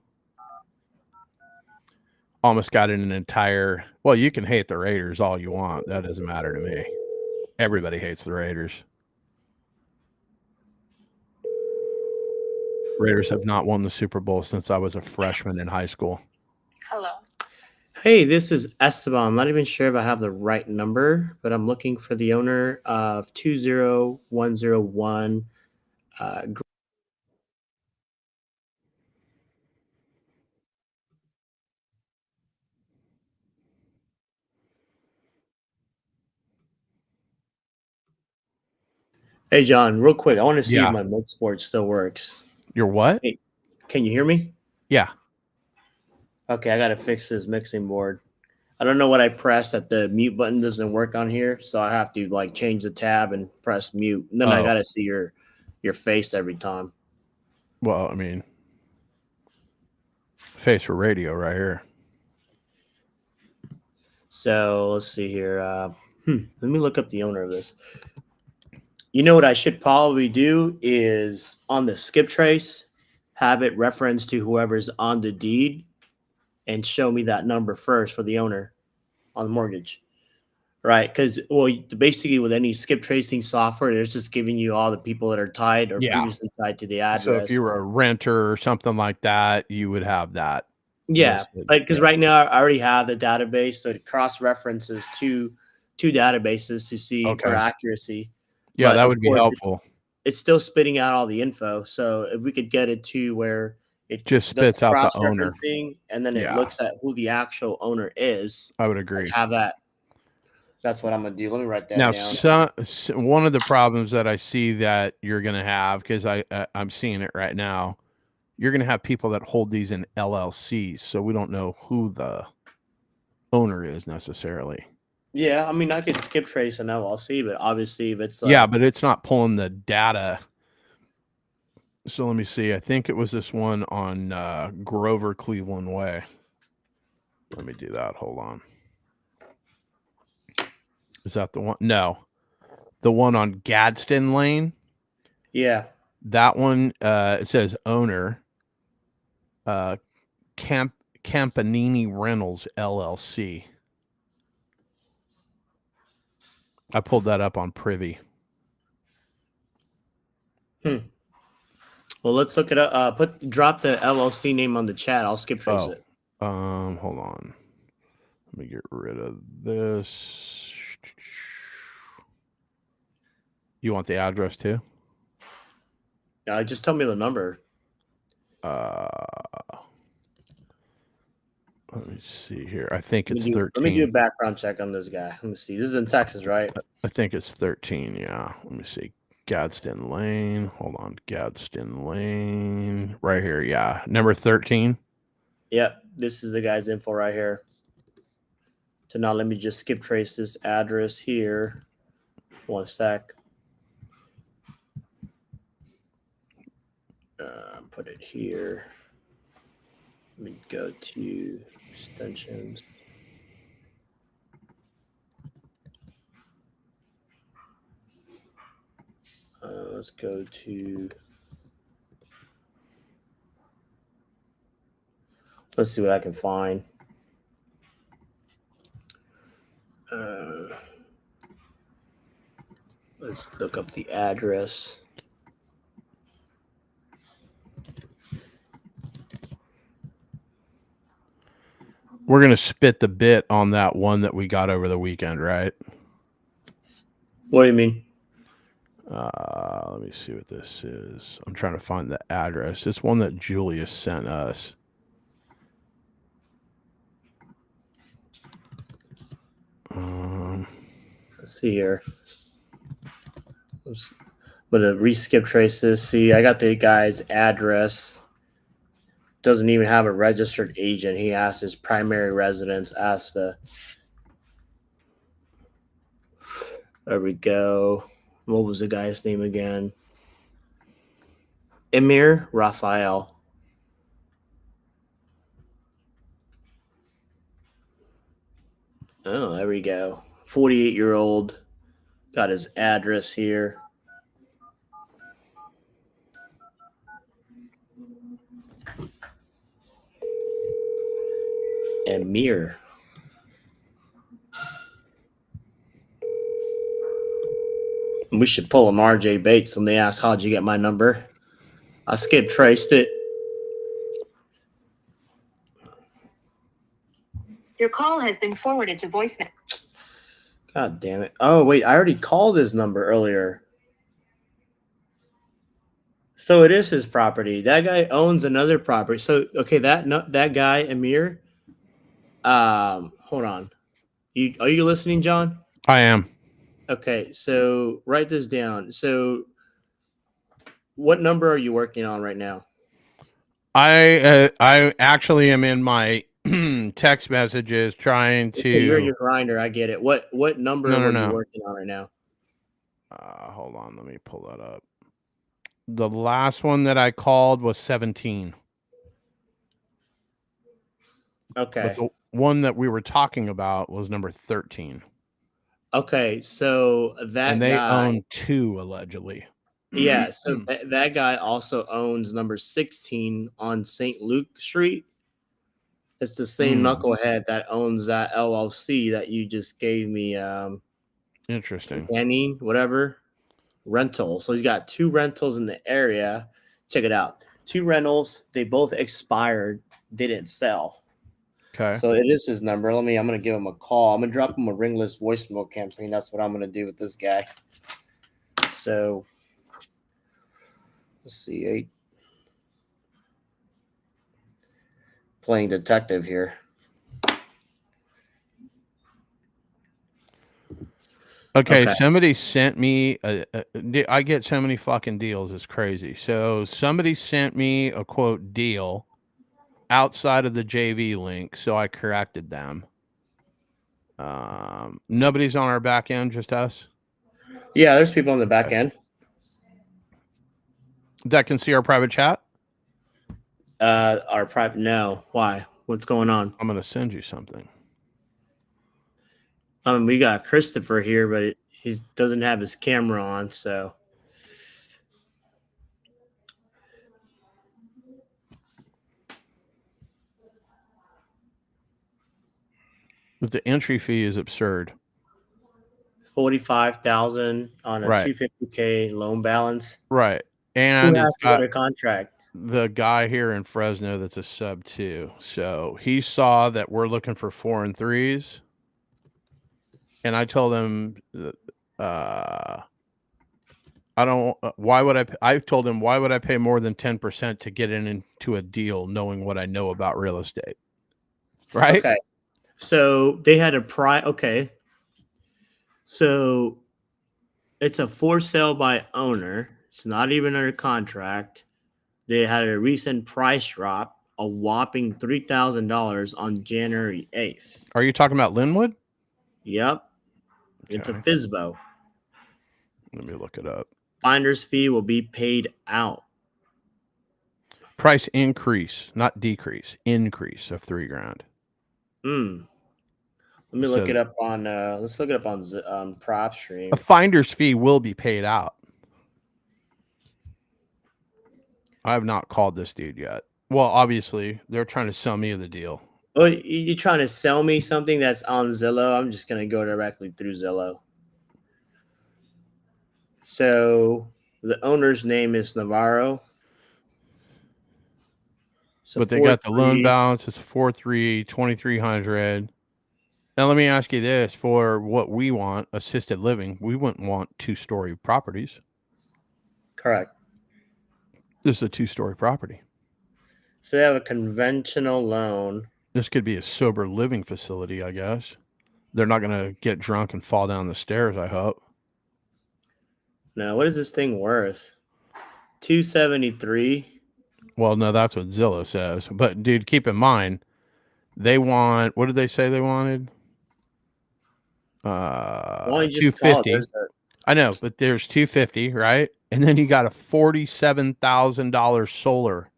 Almost got in an entire. Well, you can hate the Raiders all you want. That doesn't matter to me. Everybody hates the Raiders. Raiders have not won the Super Bowl since I was a freshman in high school. Hello. Hey, this is Esteban. I'm not even sure if I have the right number, but I'm looking for the owner of 20101. Hey, John, real quick. I want to see Yeah. if my Motorsport still works. Your what? Hey, can you hear me? Yeah. Okay, I got to fix this mixing board. I don't know what I pressed that the mute button doesn't work on here, so I have to like change the tab and press mute. And then I Oh. got to see your face every time. Well, I mean, face for radio right here. So let's see here. Let me look up the owner of this. You know what I should probably do is on the skip trace, have it reference to whoever's on the deed and show me that number first for the owner on the mortgage. Right? Because, well, basically with any skip tracing software, it's just giving you all the people that are tied or previously tied to the address. So if you were a renter or something like that, you would have that. Yeah, listed. but because right now I already have the database, so it cross references two databases to see for Okay. accuracy. Yeah, But that of would be course, helpful. It's still spitting out all the info. So if we could get it to where it Just does spits out the owner. cross-referencing and then it Yeah. looks at who the actual owner is, I would agree. have that. That's what I'm gonna do. Let me write that Now, down. one of the problems that I see that you're going to have, because I'm seeing it right now, you're going to have people that hold these in LLCs, so we don't know who the owner is necessarily. Yeah, I mean I could skip trace an LLC, but obviously if it's Yeah, but it's not pulling the data. So let me see. I think it was this one on Grover Cleveland Way. Let me do that. Hold on. Is that the one? No. The one on Gadsden Lane. yeah. That one, it says owner, Campanini Rentals LLC. I pulled that up on Privy. Well, let's look it up. Drop the LLC name on the chat. I'll skip trace it. Hold on. Let me get rid of this. You want the address too? Just tell me the number. Let me see here. I think it's 13. Let me do a background check on this guy. Let me see. This is in Texas, right? I think it's 13. Yeah. Let me see. Gadsden Lane. Hold on. Gadsden Lane. Right here. Yeah. Number 13. Yep. This is the guy's info right here. So now let me just skip trace this address here. One sec. Put it here. Let me go to extensions. Let's go to. Let's see what I can find. Let's look up the address. We're going to spit the bit on that one that we got over the weekend, right? What do you mean? Let me see what this is. I'm trying to find the address. It's one that Julius sent us. Let's see here. I'm gonna re-skip trace this. See, I got the guy's address. Doesn't even have a registered agent. He asked his primary residence. Asked the. There we go. What was the guy's name again? Emir Raphael. Oh, there we go. 48-year-old. Got his address here. Emir. We should pull him RJ Bates when they ask, how'd you get my number? I skip traced it. Your call has been forwarded to voicemail. God damn it. Oh, wait. I already called his number earlier. So it is his property. That guy owns another property. So, okay, that guy, Amir. Hold on. Are you listening, John? I am. Okay, so write this down. So what number are you working on right now? I actually am in my text messages trying to. Okay, you're in your grinder. I get it. What number are you working on right now? Hold on, let me pull that up. The last one that I called was 17. Okay. But the one that we were talking about was number 13. Okay, so that and they guy own 2 allegedly. Yeah, so that guy also owns number 16 on St. Luke Street. It's the same knucklehead that owns that LLC that you just gave me. Interesting. Any whatever rental. So he's got 2 rentals in the area. Check it out. 2 rentals. They both expired. Didn't sell. Okay. So it is his number. I'm gonna give him a call. I'm gonna drop him a ringless voicemail campaign. That's what I'm gonna do with this guy. So let's see. 8. Playing detective here. Okay, somebody sent me I get so many fucking deals, it's crazy. So somebody sent me a quote deal outside of the JV link, so I corrected them. Nobody's on our back end, just us? Yeah, there's people on the back end that can see our private chat. Our private. No, why? What's going on? I'm gonna send you something. We got Christopher here, but he doesn't have his camera on, so. But the entry fee is absurd. 45,000 on a 250K loan balance. Right. And who has under contract? The guy here in Fresno that's a sub 2. So he saw that we're looking for 4 and 3s. And I told him, I told him, why would I pay more than 10% to get into a deal knowing what I know about real estate? Right. Okay. So they had a price. Okay. So it's a for sale by owner. It's not even under contract. They had a recent price drop, a whopping $3,000 on January 8th. Are you talking about Linwood? Yep. It's a FSBO. Let me look it up. Finder's fee will be paid out. Price increase, not decrease. Increase of $3,000. Let me look So- it up on. Let's look it up on PropStream. A finder's fee will be paid out. I have not called this dude yet. Well, obviously, they're trying to sell me the deal. Oh, you trying to sell me something that's on Zillow? I'm just gonna go directly through Zillow. So the owner's name is Navarro. So But they got the loan 4.3 balance. It's 4.3, 2,300. Now, let me ask you this. For what we want, assisted living, we wouldn't want 2-story properties. Correct. This is a 2-story property. So they have a conventional loan. This could be a sober living facility, I guess. They're not going to get drunk and fall down the stairs, I hope. Now, what is this thing worth? 273. Well, no, that's what Zillow says. But, dude, keep in mind, they want, what did they say they wanted? Why don't you just call it? 250. There's I know, but there's 250, right? And then you got a $47,000 solar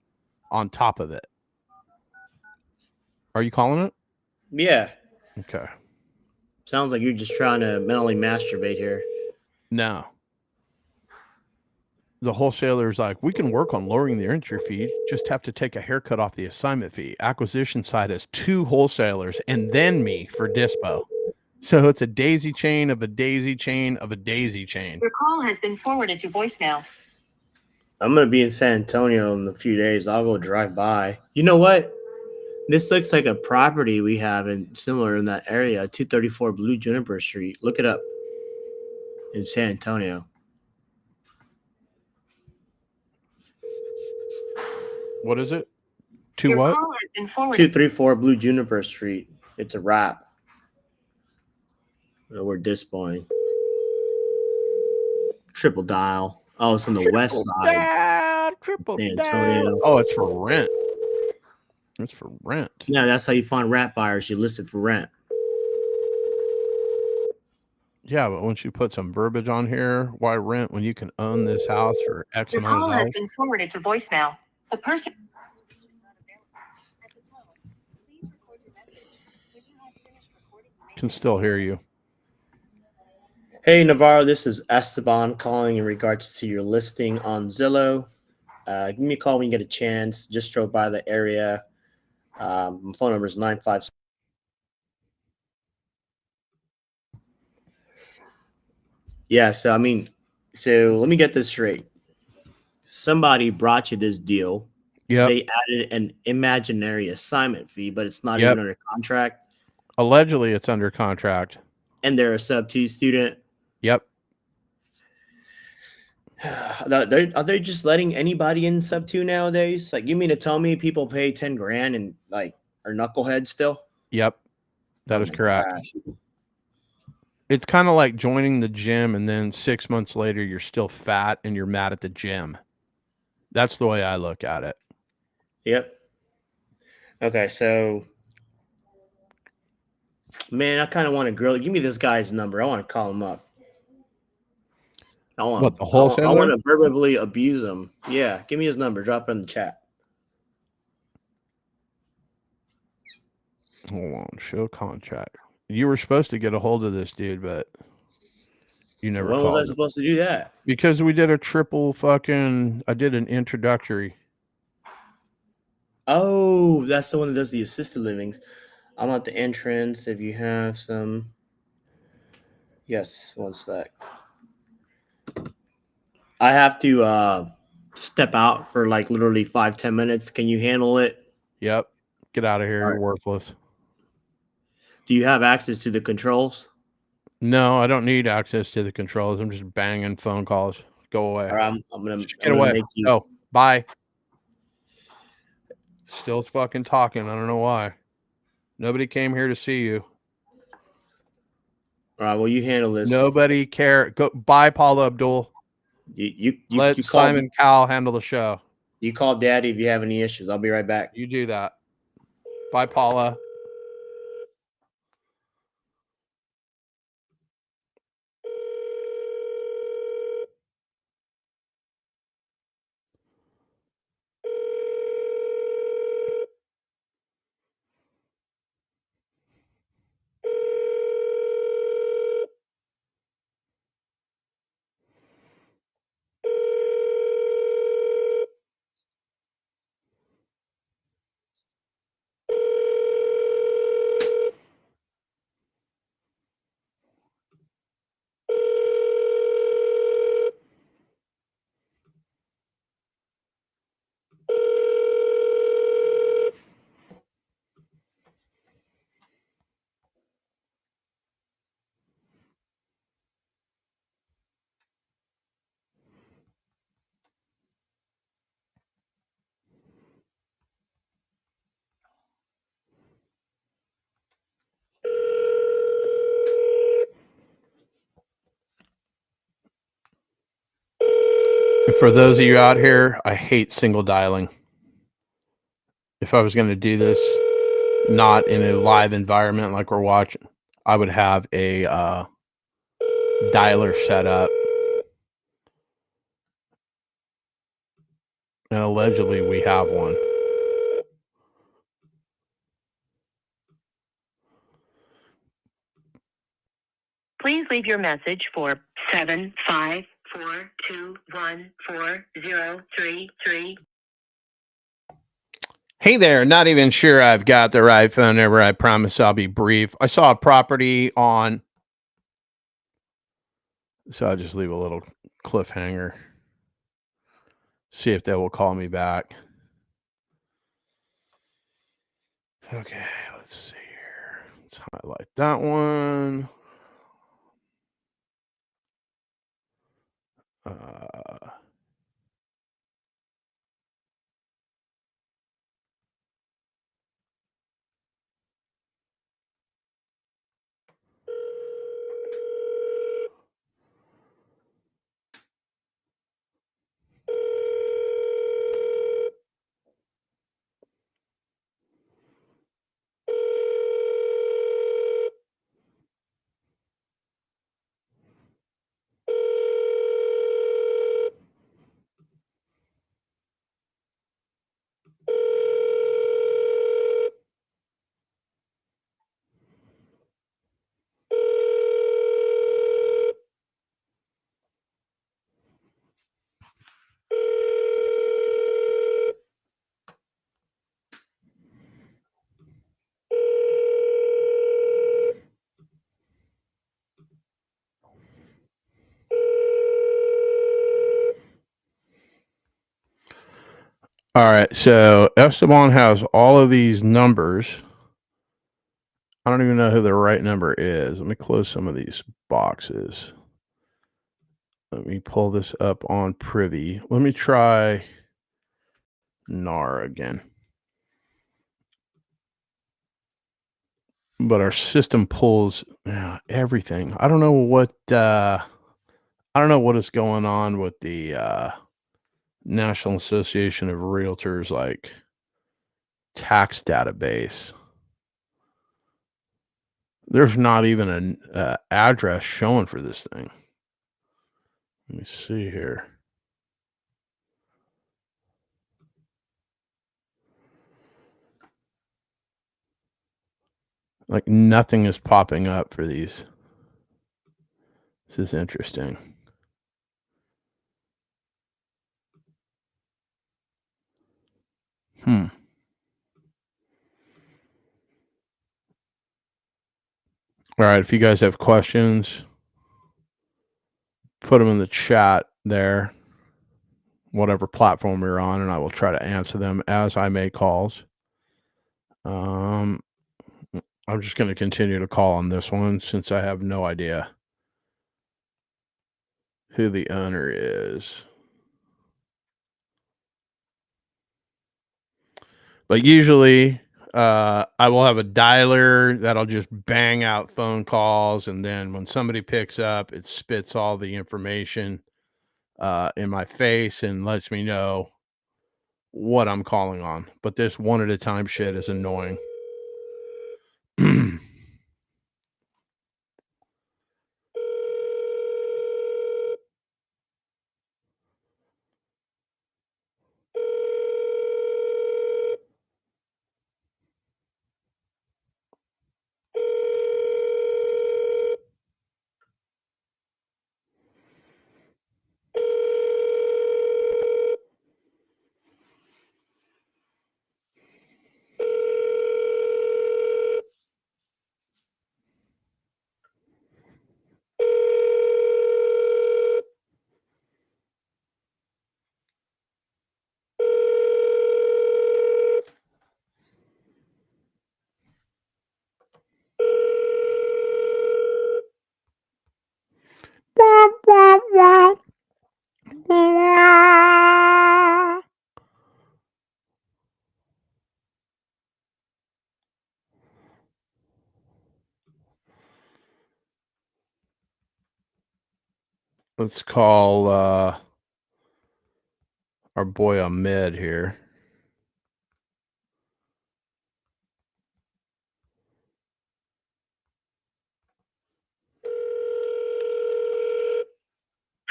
on top of it. Are you calling it? yeah. Okay. Sounds like you're just trying to mentally masturbate here. No. The wholesaler's like, we can work on lowering the entry fee. Just have to take a haircut off the assignment fee. Acquisition side has 2 wholesalers and then me for dispo. So it's a daisy chain of a daisy chain of a daisy chain. Your call has been forwarded to voicemail. I'm gonna be in San Antonio in a few days. I'll go drive by. You know what? This looks like a property we have in similar in that area, 234 Blue Juniper Street. Look it up in San Antonio. What is it? 2 Your what? call has been forwarded. 234 Blue Juniper Street. It's a wrap. We're dispoing. Triple dial. Oh, it's on the west side. Down, triple San down. Antonio. Oh, it's for rent. It's for rent. Yeah, that's how you find rat buyers. You list it for rent. Yeah, but once you put some verbiage on here, why rent when you can own this house for X Your amount of call has dollars? been forwarded to voicemail. The person. Can still hear you. Hey, Navarro, this is Esteban calling in regards to your listing on Zillow. Give me a call when you get a chance. Just drove by the area. My phone number is 956. Yeah, so let me get this straight. Somebody brought you this deal. Yep. They added an imaginary assignment fee, but it's not Yep. even under contract. Allegedly, it's under contract. And they're a sub 2 student. Yep. Are they just letting anybody in sub 2 nowadays? Like, you mean to tell me people pay 10 grand and like are knuckleheads still? Yep. That Oh is my correct. gosh. It's kind of like joining the gym and then 6 months later, you're still fat and you're mad at the gym. That's the way I look at it. Yep. Okay, so man, I kind of want to grill. Give me this guy's number. I want to call him up. I want What, the I wholesaler? want to verbally abuse him. Yeah, give me his number. Drop it in the chat. Hold on. Show contract. You were supposed to get a hold of this dude, but you never When was called. I supposed to do that? Because we did a triple fucking, I did an introductory. Oh, that's the one that does the assisted livings. I'm at the entrance. If you have some, yes, one sec. I have to step out for like literally 5-10 minutes. Can you handle it? Yep. Get out of here. All You're right. worthless. Do you have access to the controls? No, I don't need access to the controls. I'm just banging phone calls. Go away. All right, I'm gonna Just get away. make you. Go. Bye. Still fucking talking. I don't know why. Nobody came here to see you. All right, well, you handle this. Nobody care. Go. Bye, Paula Abdul. You Let you call Simon Cowell handle the show. you call Daddy if you have any issues. I'll be right back. You do that. Bye, Paula. For those of you out here, I hate single dialing. If I was going to do this not in a live environment like we're watching, I would have a dialer set up. And allegedly we have one. Please leave your message for 754214033. Hey there, not even sure I've got the right phone number. I promise I'll be brief. I saw a property on, so I'll just leave a little cliffhanger. See if they will call me back. Okay, let's see here. Let's highlight that one. All right, so Esteban has all of these numbers. I don't even know who the right number is. Let me close some of these boxes. Let me pull this up on Privy. Let me try NAR again. But our system pulls everything. I don't know what is going on with the National Association of Realtors like tax database. There's not even an address showing for this thing. Let me see here. Like nothing is popping up for these. This is interesting. All right, if you guys have questions, put them in the chat there, whatever platform you're on, and I will try to answer them as I make calls. I'm just going to continue to call on this one since I have no idea who the owner is. But usually I will have a dialer that'll just bang out phone calls, and then when somebody picks up, it spits all the information in my face and lets me know what I'm calling on. But this one at a time shit is annoying. Let's call our boy Ahmed here.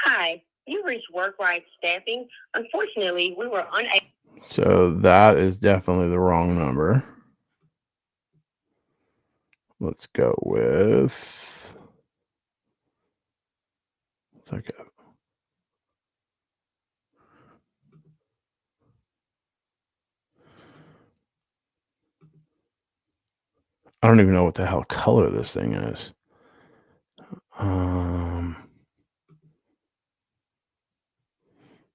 Hi, you reached Work Right Staffing. Unfortunately, we were unable. So that is definitely the wrong number. Let's go with. It's like I don't even know what the hell color this thing is.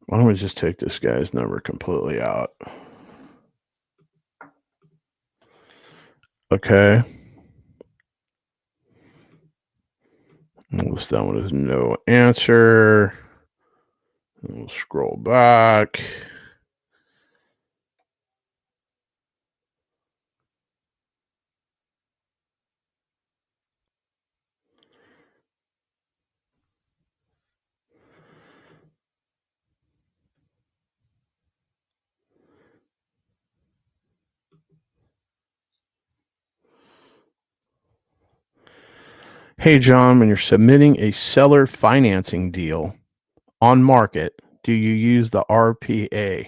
Why don't we just take this guy's number completely out? Okay. This one is no answer. We'll scroll back. Hey, John, when you're submitting a seller financing deal on market, do you use the RPA?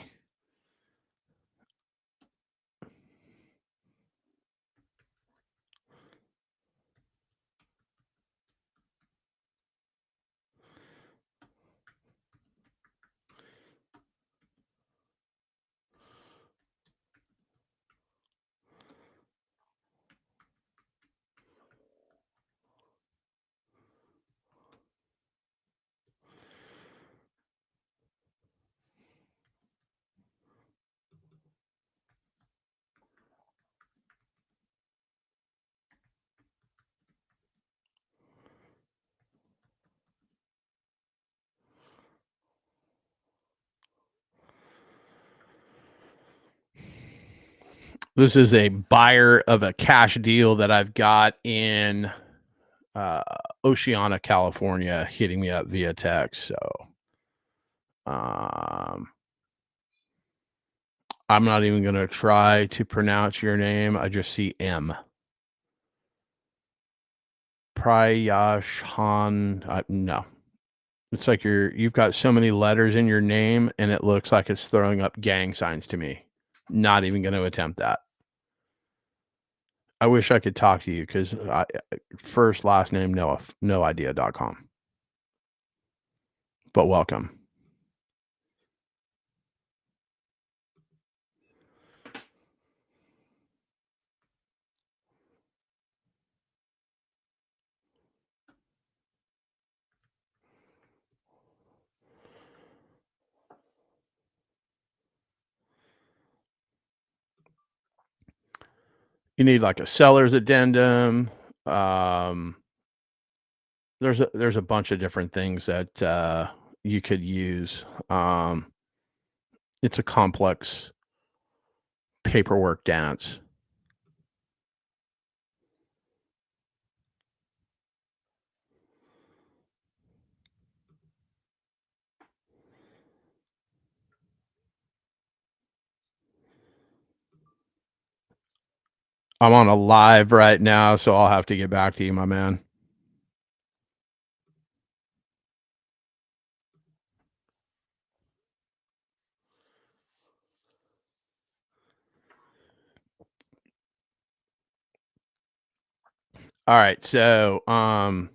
This is a buyer of a cash deal that I've got in Oceana, California, hitting me up via text. So I'm not even going to try to pronounce your name. I just see M. Prayashan. No. It's like you've got so many letters in your name, and it looks like it's throwing up gang signs to me. Not even going to attempt that. I wish I could talk to you because first, last name, no idea.com. But welcome. You need like a seller's addendum. There's a bunch of different things that you could use. It's a complex paperwork dance. I'm on a live right now, so I'll have to get back to you, my man. All right, so I'm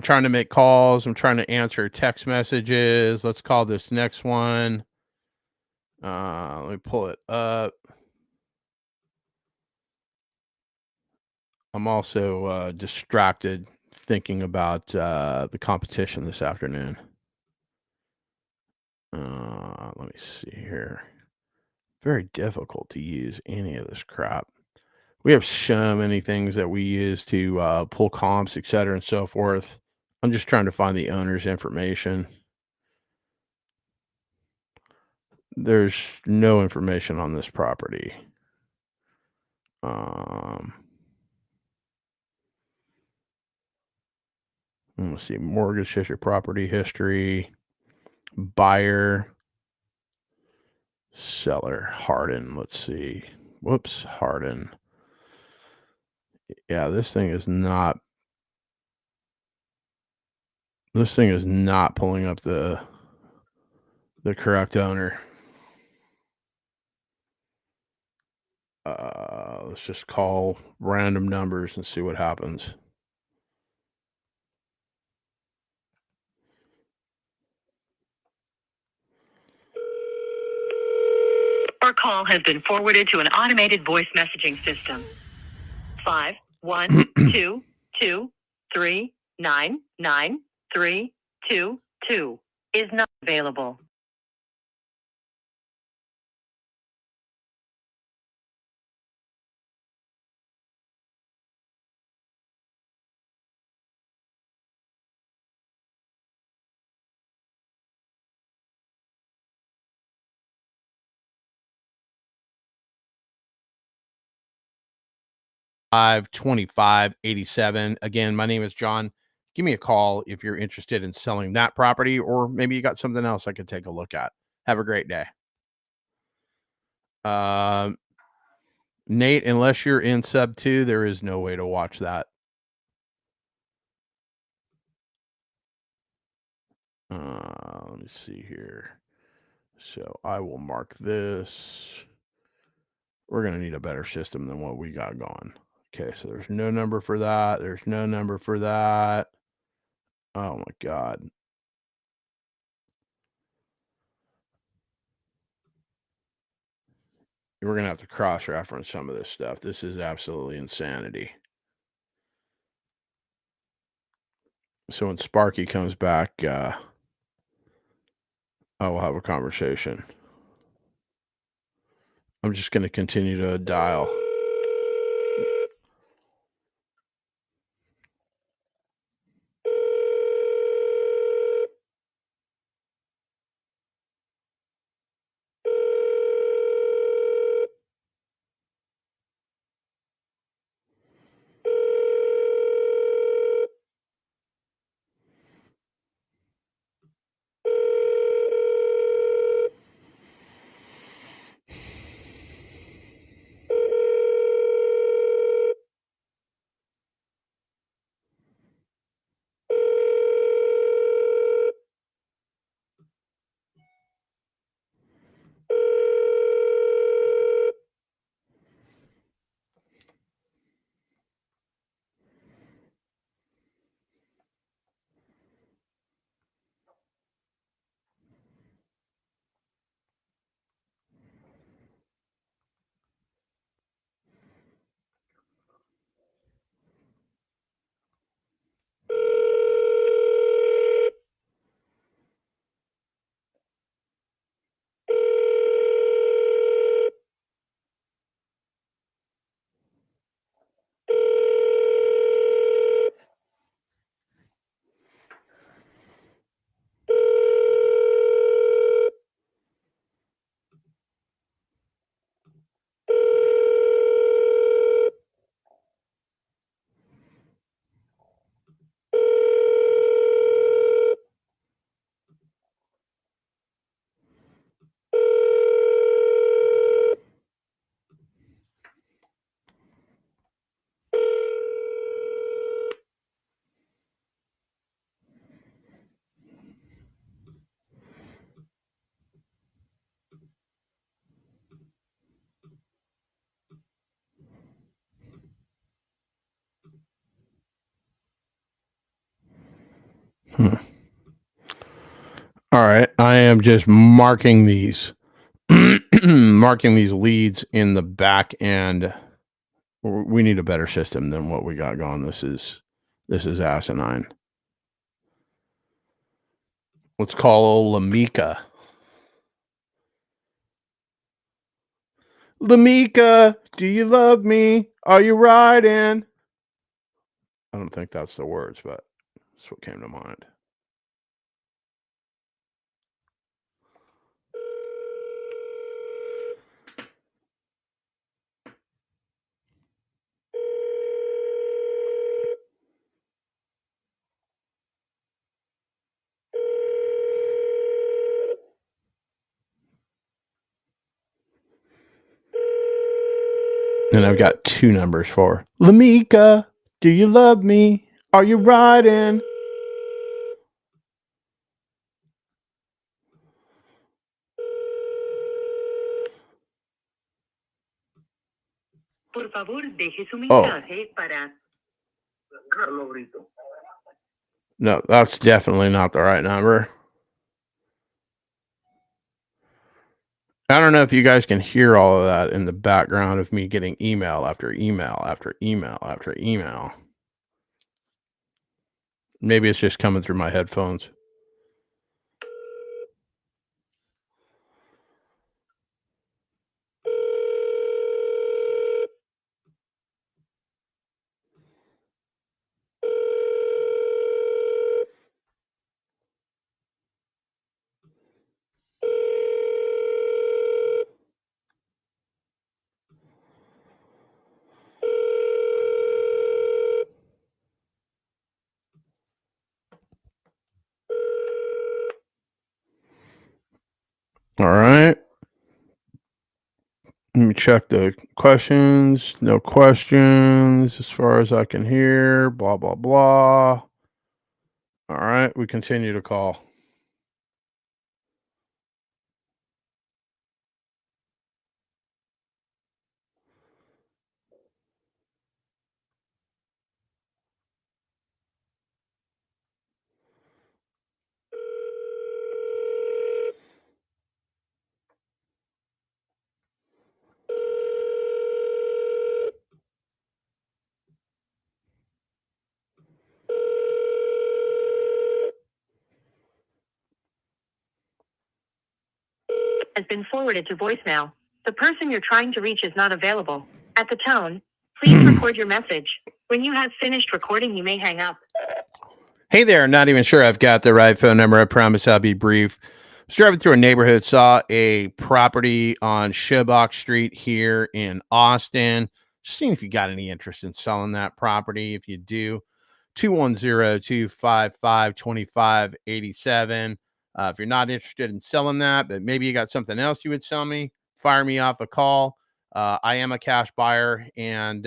trying to make calls. I'm trying to answer text messages. Let's call this next one. Let me pull it up. I'm also distracted thinking about the competition this afternoon. Let me see here. Very difficult to use any of this crap. We have so many things that we use to pull comps, et cetera, and so forth. I'm just trying to find the owner's information. There's no information on this property. Let's see, mortgage history, property history, buyer. Seller Hardin. Let's see. Whoops, Hardin. Yeah, this thing is not pulling up the correct owner. Let's just call random numbers and see what happens. Our call has been forwarded to an automated voice messaging system. 51223999322 is not available. Five 2587. Again, my name is John. Give me a call if you're interested in selling that property, or maybe you got something else I could take a look at. Have a great day. Nate, unless you're in sub 2, there is no way to watch that. Let me see here. So I will mark this. We're going to need a better system than what we got going. Okay, so there's no number for that. There's no number for that. Oh my God. We're going to have to cross-reference some of this stuff. This is absolutely insanity. So when Sparky comes back, I will have a conversation. I'm just going to continue to dial. All right. I am just marking these marking these leads in the back end. We need a better system than what we got going. This is asinine. Let's call old Lamika. Lamika, do you love me? Are you riding? I don't think that's the words, but that's what came to mind. And I've got 2 numbers for Lamika. Do you love me? Are you riding? Por favor, deje su Oh. mensaje para Carlos Brito. No, that's definitely not the right number. I don't know if you guys can hear all of that in the background of me getting email after email after email after email. Maybe it's just coming through my headphones. All right. Let me check the questions. No questions as far as I can hear. Blah, blah, blah. All right. We continue to call. Has been forwarded to voicemail. The person you're trying to reach is not available. At the tone, please record your message. When you have finished recording, you may hang up. Hey there, not even sure I've got the right phone number. I promise I'll be brief. I was driving through a neighborhood, saw a property on Shibok Street here in Austin. Just seeing if you got any interest in selling that property. If you do, 210-255-2587. If you're not interested in selling that, but maybe you got something else you would sell me, fire me off a call. I am a cash buyer, and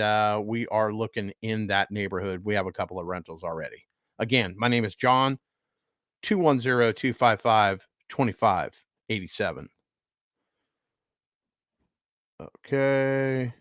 we are looking in that neighborhood. We have a couple of rentals already. Again, my name is John, 210-255-2587. Okay.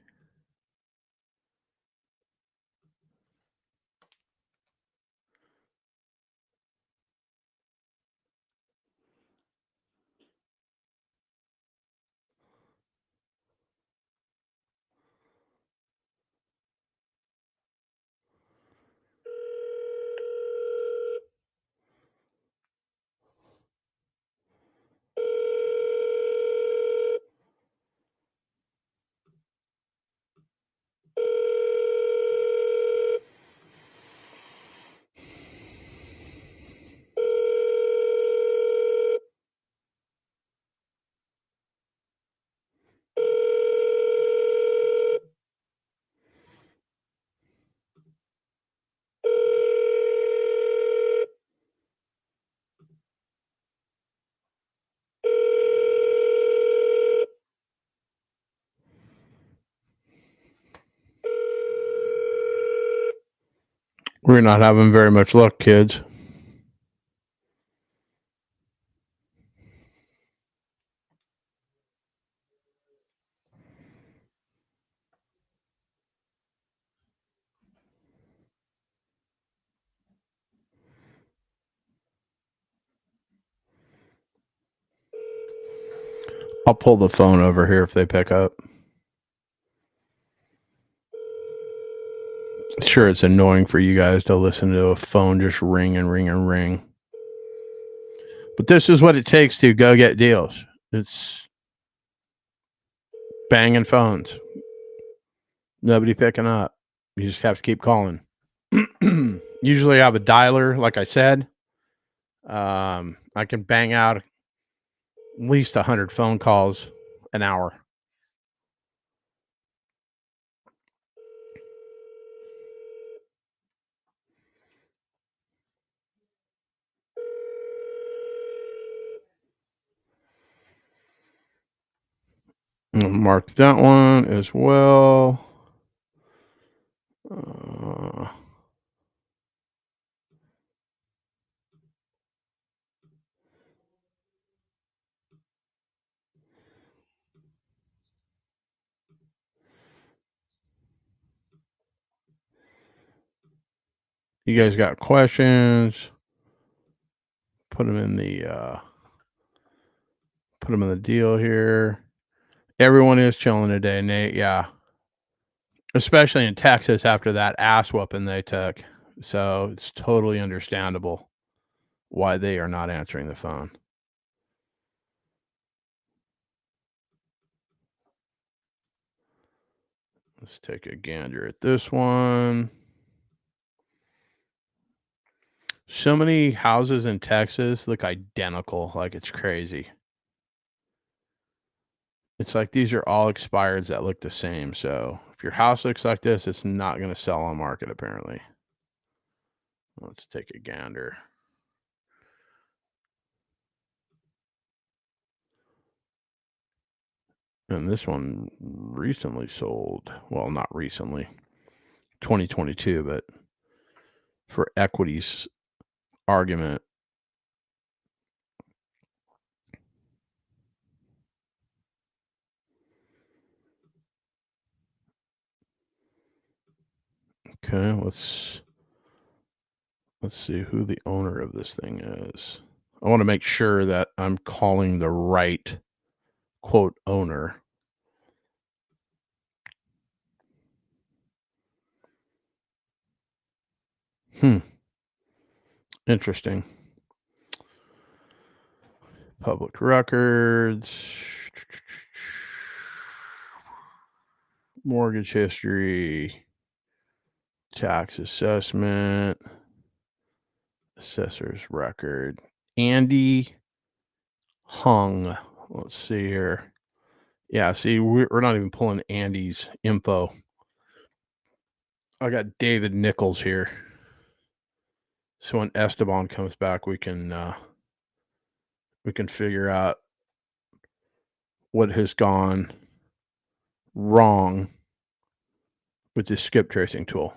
We're not having very much luck, kids. I'll pull the phone over here if they pick up. Sure, it's annoying for you guys to listen to a phone just ring and ring and ring. But this is what it takes to go get deals. It's banging phones. Nobody picking up. You just have to keep calling. Usually I have a dialer, like I said. I can bang out at least 100 phone calls an hour. I'll mark that one as well. You guys got questions? Put them in the deal here. Everyone is chilling today, Nate. Yeah, especially in Texas after that ass whooping they took. So it's totally understandable why they are not answering the phone. Let's take a gander at this one. So many houses in Texas look identical. Like, it's crazy. It's like these are all expireds that look the same. So if your house looks like this, it's not going to sell on market, apparently. Let's take a gander. And this one recently sold. Well, not recently. 2022, but for equities argument. Okay, let's see who the owner of this thing is. I want to make sure that I'm calling the right quote owner. Interesting. Public records. Mortgage history. Tax assessment. Assessor's record. Andy Hung. Let's see here. Yeah, see, we're not even pulling Andy's info. I got David Nichols here. So when Esteban comes back, we can figure out what has gone wrong with this skip tracing tool.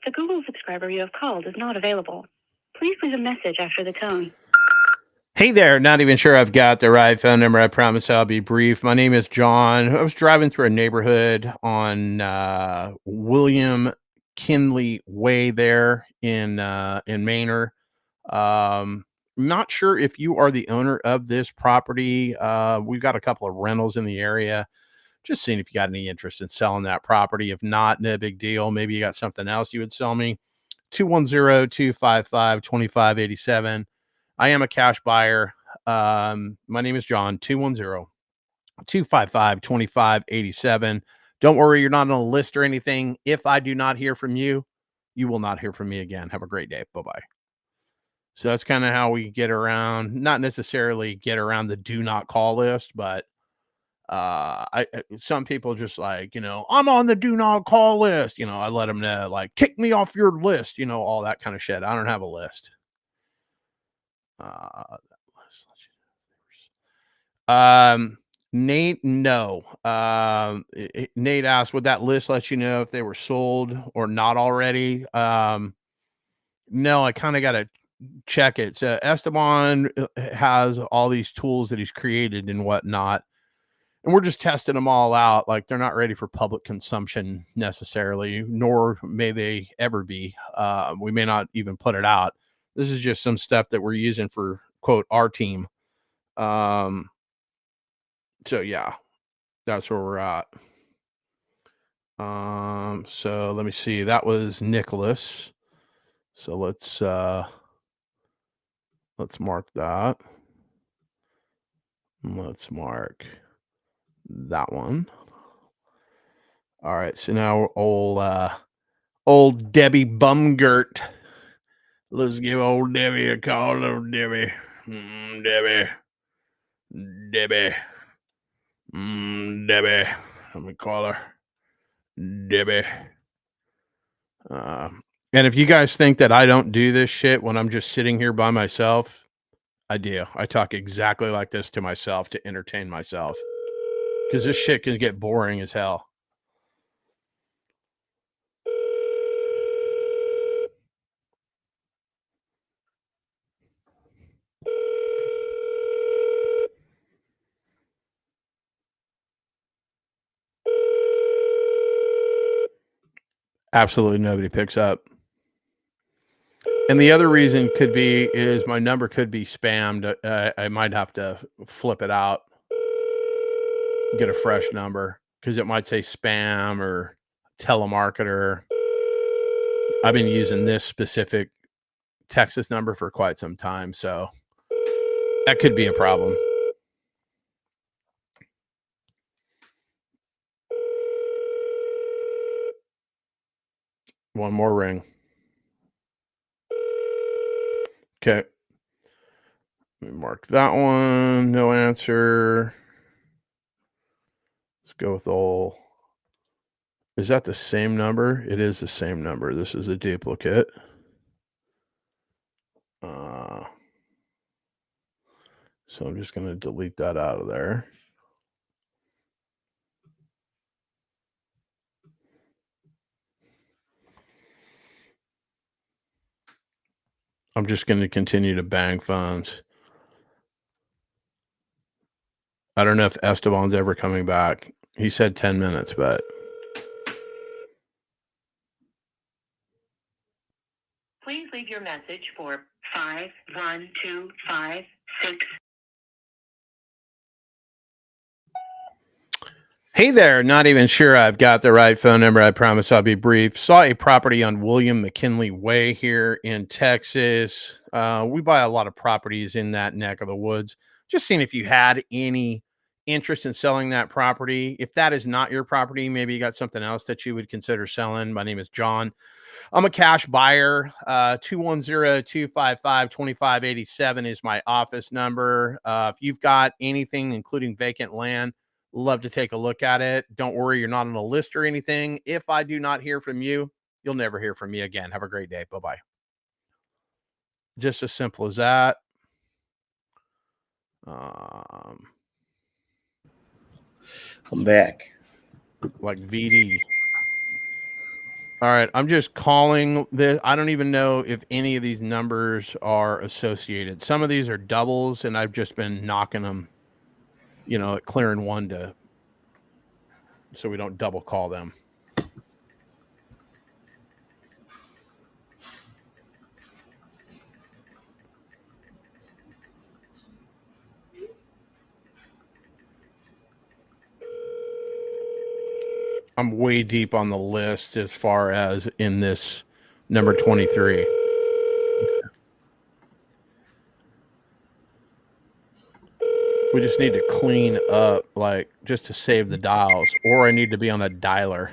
The Google subscriber you have called is not available. Please leave a message after the tone. Hey there, not even sure I've got the right phone number. I promise I'll be brief. My name is John. I was driving through a neighborhood on William Kinley Way there in Manor. Not sure if you are the owner of this property. We've got a couple of rentals in the area. Just seeing if you got any interest in selling that property. If not, no big deal. Maybe you got something else you would sell me. 210-255-2587. I am a cash buyer. My name is John. 210-255-2587. Don't worry, you're not on a list or anything. If I do not hear from you, you will not hear from me again. Have a great day. Bye-bye. So that's kind of how we get around, not necessarily get around the do not call list, but some people just like, I'm on the do not call list. I let them know, like, kick me off your list, all that kind of shit. I don't have a list. Nate, no. Nate asked, would that list let you know if they were sold or not already? No, I kind of got to check it. So Esteban has all these tools that he's created and whatnot, and we're just testing them all out. Like, they're not ready for public consumption necessarily, nor may they ever be. We may not even put it out. This is just some stuff that we're using for quote our team. So yeah, that's where we're at. So let me see. That was Nicholas. So let's mark that. Let's mark that one. All right, so now old Debbie Bumgert. Let's give old Debbie a call. Old Debbie. Debbie. Debbie. Debbie. Let me call her. Debbie. And if you guys think that I don't do this shit when I'm just sitting here by myself, I do. I talk exactly like this to myself to entertain myself. Because this shit can get boring as hell. Absolutely nobody picks up. And the other reason could be is my number could be spammed. I might have to flip it out, get a fresh number, because it might say spam or telemarketer. I've been using this specific Texas number for quite some time, so that could be a problem. One more ring. Okay. Let me mark that one. No answer. Let's go with all. Is that the same number? It is the same number. This is a duplicate. So I'm just going to delete that out of there. I'm just going to continue to bang phones. I don't know if Esteban's ever coming back. He said 10 minutes, but. Please leave your message for 51256. Hey there, not even sure I've got the right phone number. I promise I'll be brief. Saw a property on William McKinley Way here in Texas. We buy a lot of properties in that neck of the woods. Just seeing if you had any interest in selling that property. If that is not your property, maybe you got something else that you would consider selling. My name is John. I'm a cash buyer. 210-255-2587 is my office number. If you've got anything, including vacant land, love to take a look at it. Don't worry, you're not on a list or anything. If I do not hear from you, you'll never hear from me again. Have a great day. Bye-bye. Just as simple as that. I'm back. Like VD. All right, I'm just calling this. I don't even know if any of these numbers are associated. Some of these are doubles, and I've just been knocking them, clearing one so we don't double call them. I'm way deep on the list as far as in this number 23. We just need to clean up, just to save the dials, or I need to be on a dialer.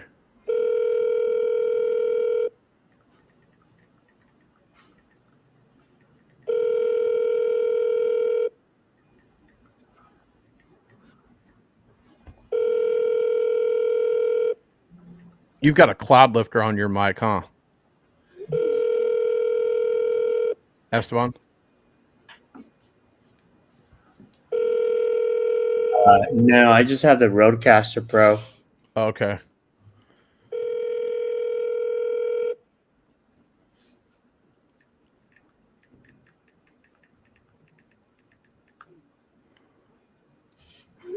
You've got a cloud lifter on your mic, huh? Esteban? No, I just have the Rodecaster Pro. Okay.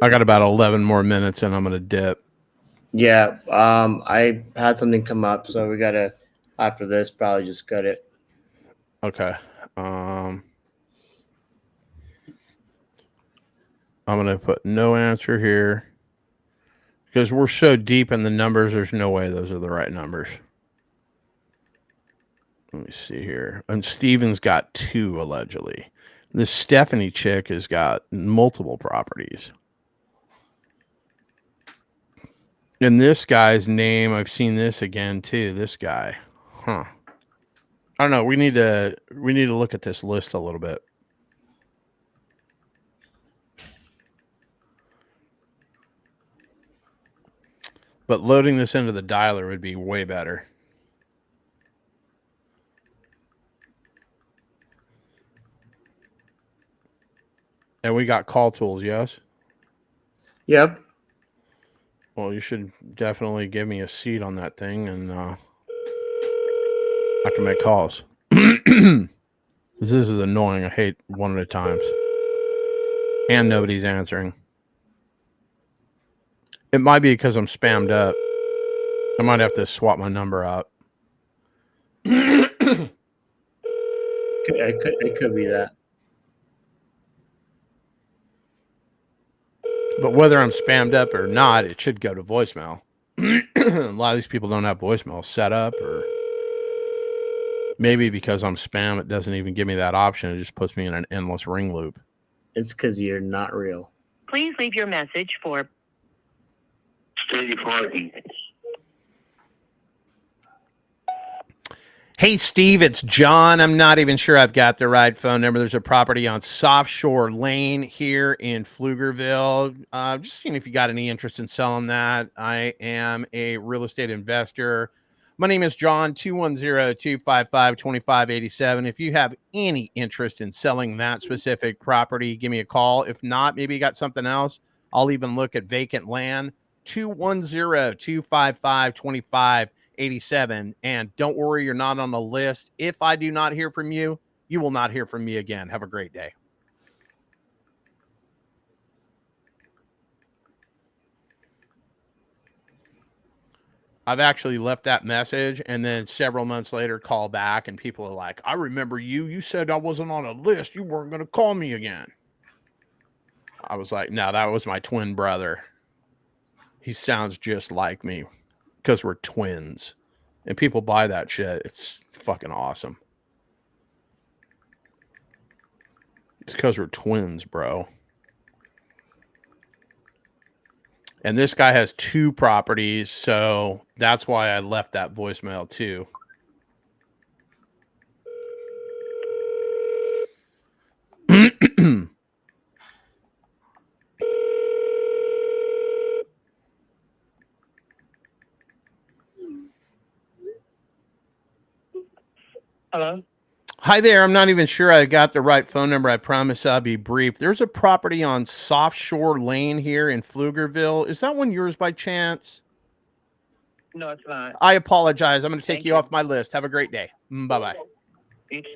I got about 11 more minutes and I'm going to dip. Yeah, I had something come up, so we gotta, after this, probably just cut it. Okay. I'm going to put no answer here because we're so deep in the numbers. There's no way those are the right numbers. Let me see here. And Steven's got 2 allegedly. This Stephanie chick has got multiple properties. And this guy's name, I've seen this again too. This guy. Huh. I don't know. We need to look at this list a little bit. But loading this into the dialer would be way better. And we got call tools, yes? Yep. Well, you should definitely give me a seat on that thing, and I can make calls. This is annoying. I hate one at a time. And nobody's answering. It might be because I'm spammed up. I might have to swap my number out. It could be that. But whether I'm spammed up or not, it should go to voicemail. A lot of these people don't have voicemail set up, or maybe because I'm spam, it doesn't even give me that option. It just puts me in an endless ring loop. It's because you're not real. Please leave your message for Steve Harvey. Hey, Steve, it's John. I'm not even sure I've got the right phone number. There's a property on Soft Shore Lane here in Pflugerville. Just seeing if you got any interest in selling that. I am a real estate investor. My name is John, 210-255-2587. If you have any interest in selling that specific property, give me a call. If not, maybe you got something else. I'll even look at vacant land. 210-255-2587. And don't worry, you're not on the list. If I do not hear from you, you will not hear from me again. Have a great day. I've actually left that message, and then several months later call back, and people are like, I remember you. You said I wasn't on a list. You weren't going to call me again. I was like, no, that was my twin brother. He sounds just like me because we're twins. And people buy that shit. It's fucking awesome. It's because we're twins, bro. And this guy has 2 properties, so that's why I left that voicemail too. Hello? Hi there. I'm not even sure I got the right phone number. I promise I'll be brief. There's a property on Soft Shore Lane here in Pflugerville. Is that one yours by chance? No, it's not. I apologize. I'm going to take Thank you you. off my list. Have a great day. Bye-bye. It's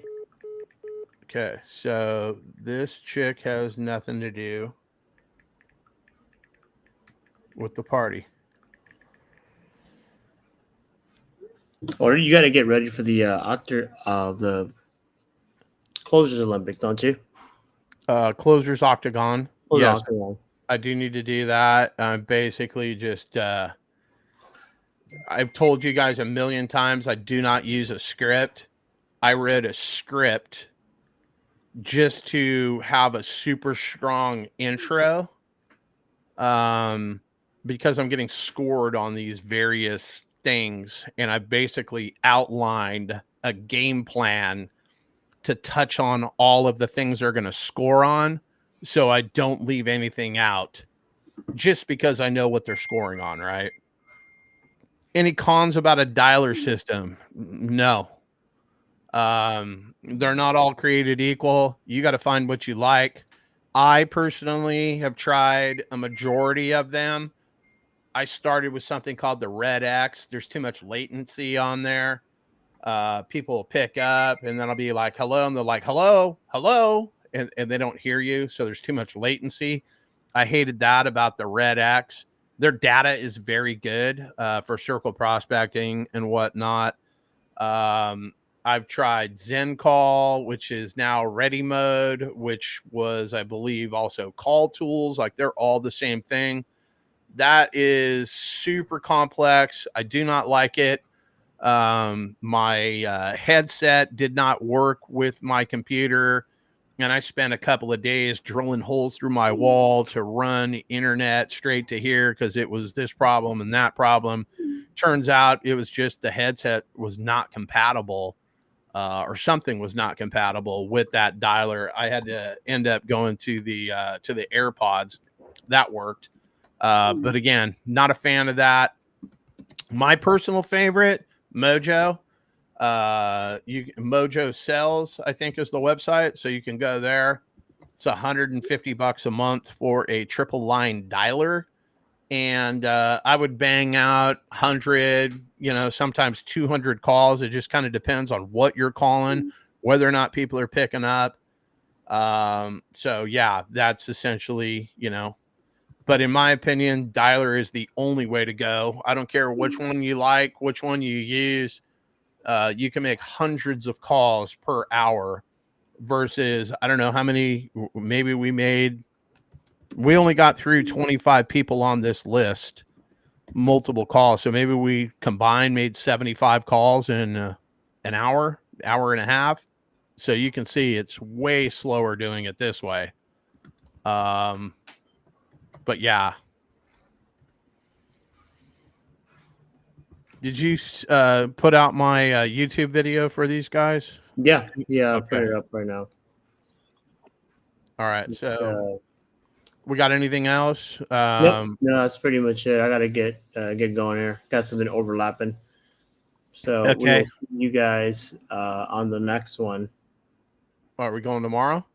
Okay, so this chick has nothing to do with the party. Or you got to get ready for the the Closers Olympics, don't you? Closers Octagon. Closers Yes, Octagon. I do need to do that. Basically just I've told you guys a million times I do not use a script. I read a script just to have a super strong intro, because I'm getting scored on these various things, and I basically outlined a game plan to touch on all of the things they're going to score on, so I don't leave anything out just because I know what they're scoring on, right? Any cons about a dialer system? No. They're not all created equal. You got to find what you like. I personally have tried a majority of them. I started with something called the Red X. There's too much latency on there. People will pick up, and then I'll be like, hello, and they're like, hello, hello, and they don't hear you, so there's too much latency. I hated that about the Red X. Their data is very good for circle prospecting and whatnot. I've tried Zen Call, which is now Ready Mode, which was, I believe, also Call Tools. Like, they're all the same thing. That is super complex. I do not like it. My headset did not work with my computer. and I spent a couple of days drilling holes through my wall to run internet straight to here because it was this problem and that problem. Turns out it was just the headset was not compatible, or something was not compatible with that dialer. I had to end up going to the AirPods. That worked, but again, not a fan of that. My personal favorite, Mojo. Mojo Sells, I think, is the website, so you can go there. It's $150 a month for a triple line dialer, and I would bang out 100, sometimes 200 calls. It just kind of depends on what you're calling, whether or not people are picking up. So yeah, that's essentially, but in my opinion, dialer is the only way to go. I don't care which one you like, which one you use. You can make hundreds of calls per hour versus, I don't know how many, maybe we only got through 25 people on this list, multiple calls. So maybe we combined made 75 calls in an hour and a half. So you can see it's way slower doing it this way. But yeah. Did you put out my YouTube video for these guys? Yeah, I'll Okay. put it up right now. All right. So we got anything else? Nope. No, that's pretty much it. I gotta get going here. Got something overlapping. So Okay. we'll see you guys on the next one. Are we going tomorrow?